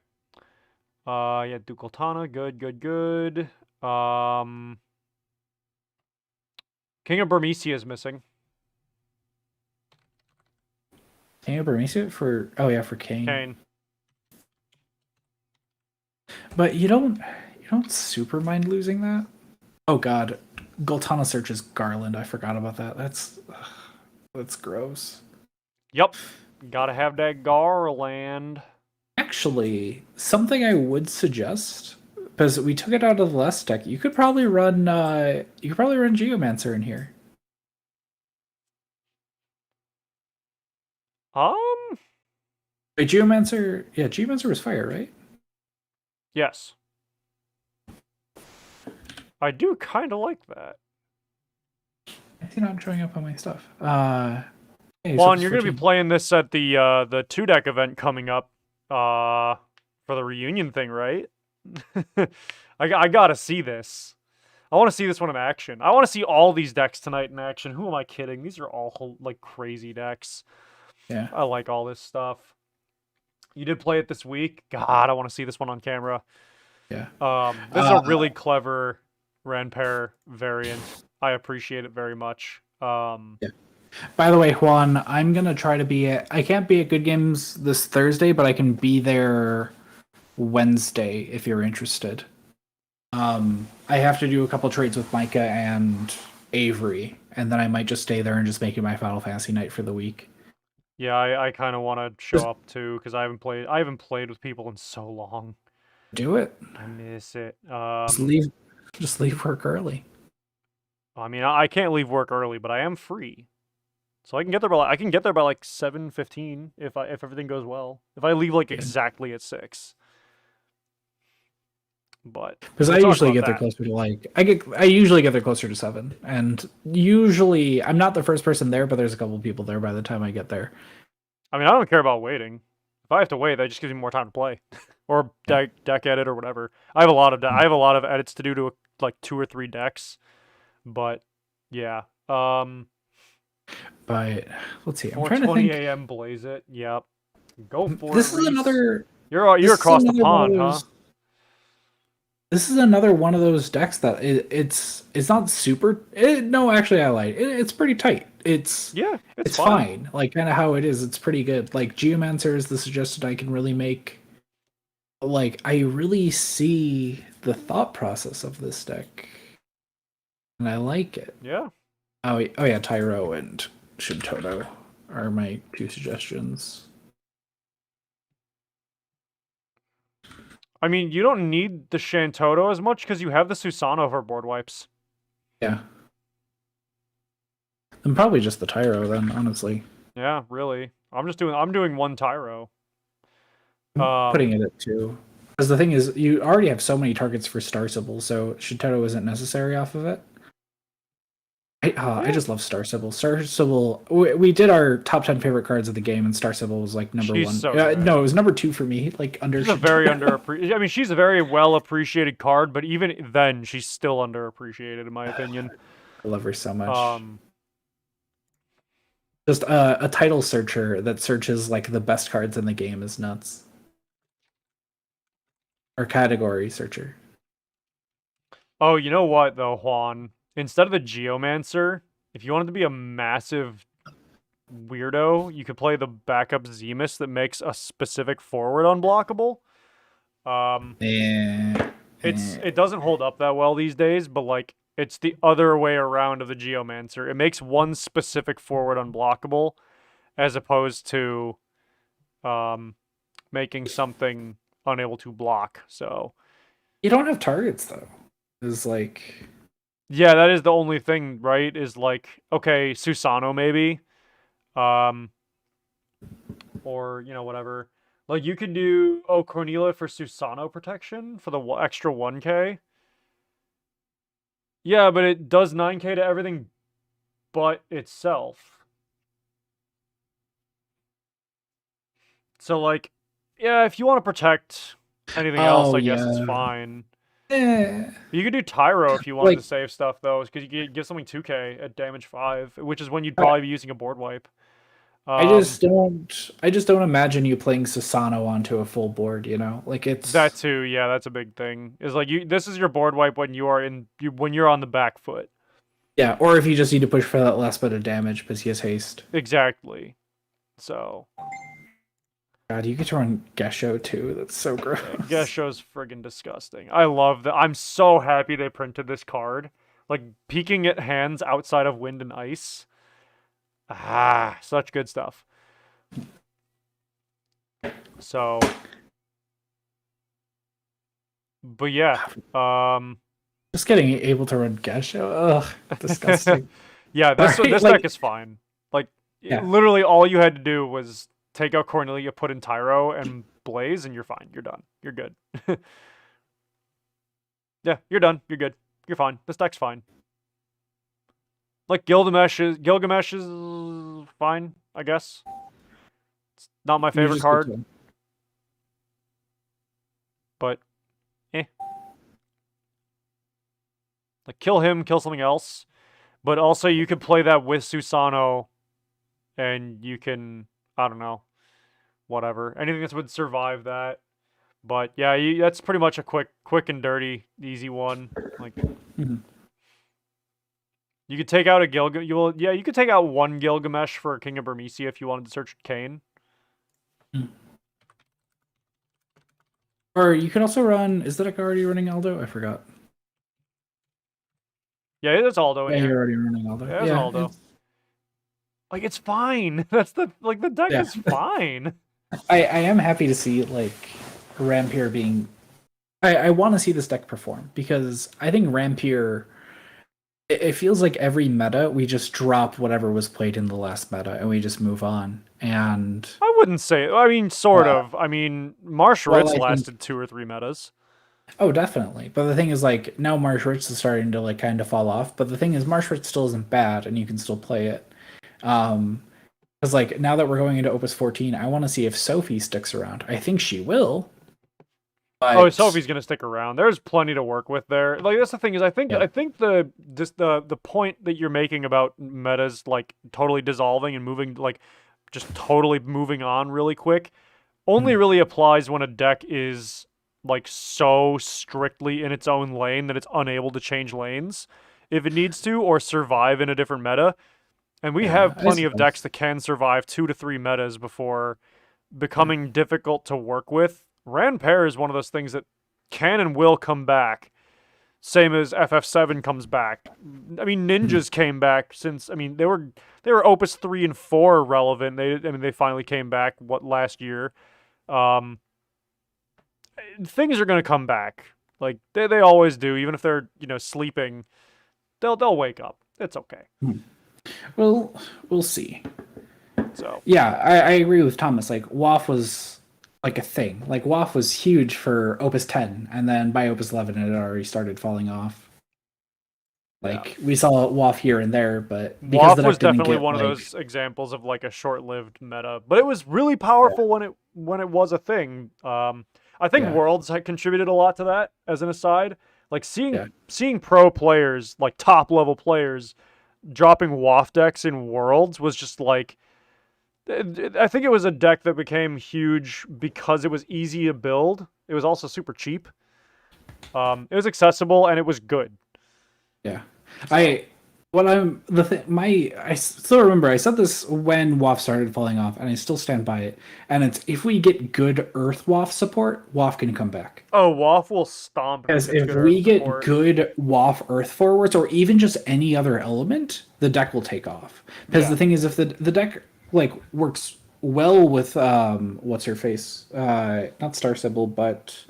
Yeah, Ducal Tana, good. King of Burmecia is missing. King of Burmecia for Kane. Kane. But you don't super mind losing that. Oh God, Goltana searches Garland. I forgot about that. That's gross. Yep. Gotta have that Garland. Actually, something I would suggest, because we took it out of the last deck, you could probably run Geomancer in here. Um, Wait, Geomancer, yeah, Geomancer was fire, right? yes. I do kind of like that. I think not showing up on my stuff. Yeah, Juan, you're gonna be playing this at the 2-deck event coming up, for the reunion thing, right? I gotta see this. I want to see this one in action. I want to see all these decks tonight in action. Who am I kidding? These are all like crazy decks. Yeah. I like all this stuff. You did play it this week. God, I want to see this one on camera. Yeah. This is a really clever Ranpair variant. I appreciate it very much. Yeah. By the way, Juan, I'm gonna try to be I can't be at Good Games this Thursday, but I can be there Wednesday if you're interested. I have to do a couple trades with Micah and Avery, and then I might just stay there and just make it my Final Fantasy night for the week. Yeah, I kind of want to show up too because I haven't played with people in so long. Do it. I miss it. Just leave work early. I mean, I can't leave work early, but I am free, so I can get there by like 7:15 if everything goes well. If I leave like exactly at 6. But because I usually get there closer to I usually get there closer to 7, and usually I'm not the first person there, but there's a couple people there by the time I get there. I mean, I don't care about waiting. If I have to wait, that just gives me more time to play, or deck edit or whatever. I have a lot of edits to do to like 2 or 3 decks, but yeah. But let's see. I'm trying to 4:20 think. a.m. Blaze it. Yep. Go for This it. is another. You're across the pond, huh? This is another one of those decks that it's not super. No, actually, I lied. It's pretty tight. It's fine. Like kind of how it is. It's pretty good. Like Geomancer is the suggested I can really make. Like I really see the thought process of this deck, and I like it. Yeah. Oh yeah, Tyro and Shantotto are my 2 suggestions. I mean, you don't need the Shantotto as much because you have the Susano for board wipes. Yeah. And probably just the Tyro then, honestly. Yeah, really. I'm doing 1 Tyro. Putting it at 2. Because the thing is, you already have so many targets for Star Sybil, so Shantotto isn't necessary off of it. I just love Star Sybil. Star Sybil. We did our top 10 favorite cards of the game, and Star Sybil was like number 1. So no, it was number 2 for me. Like under. She's a very underappreciated. I mean, she's a very well appreciated card, but even then, she's still underappreciated in my opinion. I love her so much. Just a title searcher that searches like the best cards in the game is nuts. Or category searcher. Oh, you know what though, Juan? Instead of the Geomancer, if you wanted to be a massive weirdo, you could play the backup Zeramus that makes a specific forward unblockable. It doesn't hold up that well these days, but like it's the other way around of the Geomancer. It makes one specific forward unblockable, as opposed to making something unable to block. So you don't have targets though. It's like. Yeah, that is the only thing, right? Is like, okay, Susano maybe. Or, whatever. Like, you could do Cornelia for Susano protection for the extra 1k. Yeah, but it does 9k to everything but itself. So, like, yeah, if you want to protect anything else, I guess it's fine. You could do Tyro if you wanted to save stuff though, because you could give something 2k at damage 5, which is when you'd probably be using a board wipe. I just don't imagine you playing Susano onto a full board. Like it's that too. Yeah, that's a big thing. Is like this is your board wipe when you're on the back foot. Yeah, or if you just need to push for that last bit of damage because he has haste. Exactly. So. God, you get to run Gesho too. That's so gross. Gesho's friggin' disgusting. I love that. I'm so happy they printed this card. Like, peeking at hands outside of wind and ice. Ah, such good stuff. So, but yeah, Just getting able to run Gesho. Ugh, disgusting. yeah, this Sorry, this like, deck is fine. Like, yeah. literally all you had to do was take out Cornelia, put in Tyro, and Blaze, and you're fine. You're done. You're good. Yeah, you're done. You're good. You're fine. This deck's fine. Like Gilgamesh is fine, I guess. It's not my You favorite just get card, to but eh. Like kill him, kill something else. But also you could play that with Susano and you can, I don't know, whatever. Anything that would survive that. But yeah, that's pretty much a quick and dirty, easy one. Like Mhm. you could take out a you could take out one Gilgamesh for King of Burmecia if you wanted to search Kane. Or you could also run. Is that already running Aldo? I forgot. Yeah, there's Aldo in Yeah, here. you're already running Aldo. Yeah, there's an Aldo. Like it's fine. That's the deck is fine. I am happy to see like Rampier being. I want to see this deck perform because I think Rampier. It feels like every meta we just drop whatever was played in the last meta and we just move on. And I wouldn't say. I mean, sort of. I mean, Marsh well, Ritz I lasted think, 2 or 3 metas. oh, definitely. But the thing is, like now Marsh Ritz is starting to like kind of fall off. But the thing is, Marsh Ritz still isn't bad, and you can still play it. Because like now that we're going into Opus 14, I want to see if Sophie sticks around. I think she will. But Oh, Sophie's gonna stick around. There's plenty to work with there. Like that's the thing is, I think yeah. the point that you're making about metas like totally dissolving and moving like just totally moving on really quick only really applies when a deck is like so strictly in its own lane that it's unable to change lanes if it needs to or survive in a different meta. And we have I plenty of suppose. decks that can survive 2 to 3 metas before becoming difficult to work with. Ranpair is one of those things that can and will come back. Same as FF7 comes back. I mean, ninjas came back since. I mean, they were Opus 3 and 4 relevant. They finally came back last year. Things are gonna come back. Like they always do, even if they're sleeping. They'll wake up. It's okay. Well, we'll see. So Yeah, I agree with Thomas. Like WAF was like a thing. Like WAF was huge for Opus 10, and then by Opus 11, it had already started falling off. Like we saw WAF here and there, but because WAF the was deck didn't definitely get one of like those examples of like a short-lived meta, but it was really powerful when it was a thing. I think Yeah. Worlds had contributed a lot to that. As an aside, like Yeah. seeing pro players, like top level players, dropping WAF decks in Worlds was just like. I think it was a deck that became huge because it was easy to build. It was also super cheap. It was accessible and it was good. Yeah. I what I'm the thing my I still remember I said this when WAF started falling off, and I still stand by it. And it's if we get good Earth WAF support, WAF can come back. Oh, WAF will stomp if Because it gets if good Earth we get support. good WAF Earth forwards, or even just any other element, the deck will take off. Because Yeah. the thing is, if the deck like works well with what's her face, not Star Sybil, but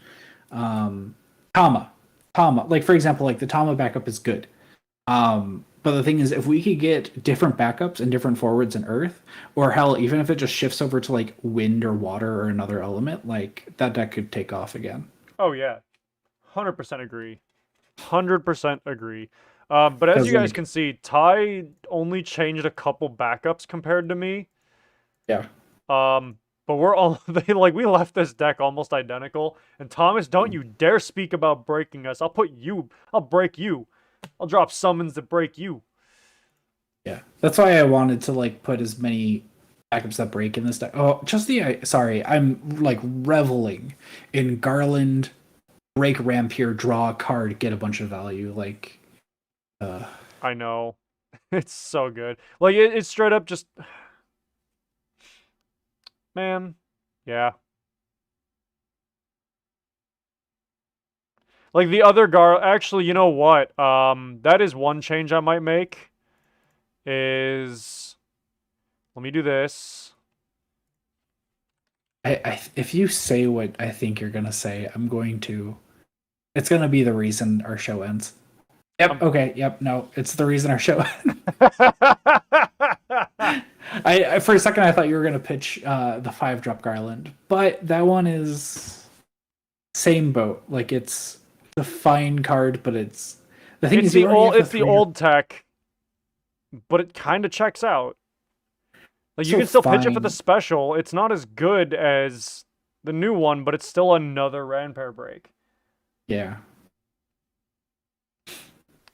Tama, Tama. Like for example, like the Tama backup is good. But the thing is, if we could get different backups and different forwards in Earth, or hell, even if it just shifts over to like wind or water or another element, like that deck could take off again. Oh yeah, 100% agree. 100% agree. But as Because you guys like, can see, Ty only changed a couple backups compared to me. yeah, But we're all we left this deck almost identical. And Thomas, don't you dare speak about breaking us. I'll break you. I'll drop summons that break you. yeah. That's why I wanted to like put as many backups that break in this deck. Oh, just sorry, I'm like reveling in Garland, break Rampier, draw a card, get a bunch of value. Like, I know. It's so good. Like it's straight up just man. Yeah. Like the other actually, you know what? That is one change I might make. Is let me do this. If you say what I think you're gonna say, I'm going to. It's gonna be the reason our show ends. Yep. Okay. Yep. No, it's the reason our show. I for a second I thought you were gonna pitch the 5-drop Garland, but that one is same boat. Like it's a fine card, but it's the thing It's is the you already old have it's the old tech, but it kind of checks out. Like you so can still pitch it for fine. the special. It's not as good as the new one, but it's still another Ranpair break. Yeah.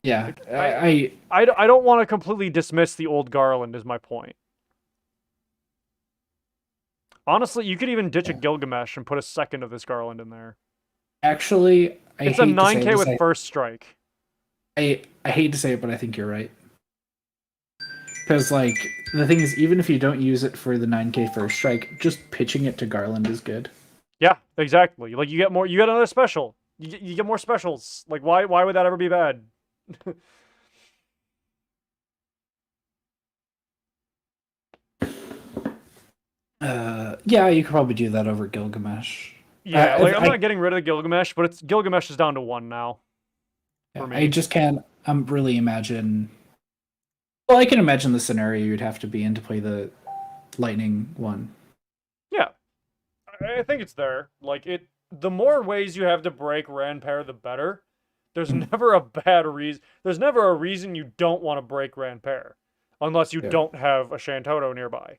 Yeah. Like, I don't want to completely dismiss the old Garland is my point. Honestly, you could even ditch a Gilgamesh and put a second of this Garland in there. Actually, It's a 9K with first strike. I hate to say it, but I think you're right. Because like the thing is, even if you don't use it for the 9K first strike, just pitching it to Garland is good. Yeah, exactly. Like you get another special. You get more specials. Like why would that ever be bad? Yeah, you could probably do that over Gilgamesh. Yeah, like I'm not getting rid of the Gilgamesh, but Gilgamesh is down to 1 now. For me. I just can't really imagine. Well, I can imagine the scenario you'd have to be in to play the lightning one. Yeah, I think it's there. Like the more ways you have to break Ranpair, the better. There's never a bad reason. There's never a reason you don't want to break Ranpair, unless you don't have a Shantotto nearby.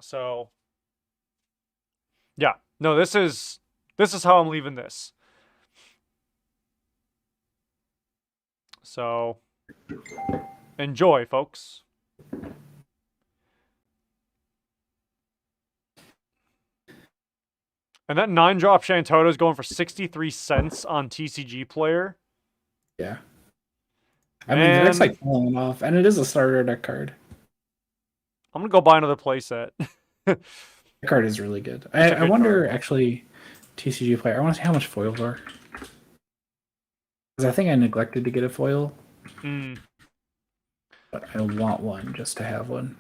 So, yeah, no, this is how I'm leaving this. So, enjoy, folks. And that 9-drop Shantotto is going for 63 cents on TCG Player. Yeah. I mean, the deck's like falling off, and it is a starter deck card. I'm going to go buy another playset. The card is really good. I wonder, actually, TCG Player, I want to see how much foils are. Because I think I neglected to get a foil. But I want one just to have one.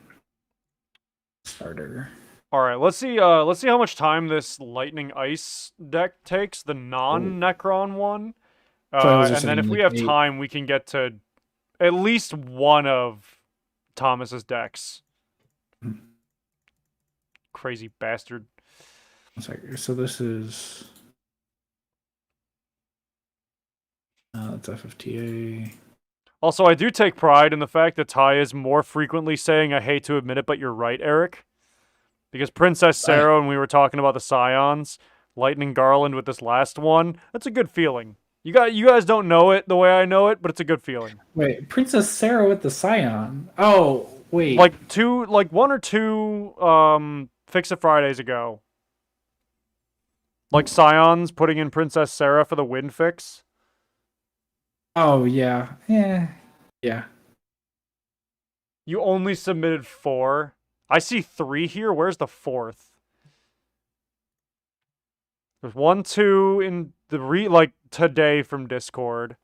Starter. All right, let's see how much time this Lightning Ice deck takes, the non-Necron one. And then if we have time, we can get to at least one of Thomas's decks. Crazy bastard. So this is it's FFTA. Also, I do take pride in the fact that Ty is more frequently saying, "I hate to admit it, but you're right, Eric." Because Princess Sarah, when we were talking about the Scions, Lightning Garland with this last one, that's a good feeling. You guys don't know it the way I know it, but it's a good feeling. Wait, Princess Sarah with the Scion. Oh, wait. Like 1 or 2 Fix It Fridays ago. Like Scions putting in Princess Sarah for the win fix. Oh, yeah. Yeah. You only submitted 4. I see 3 here. Where's the 4th? There's 1, 2 in the today from Discord.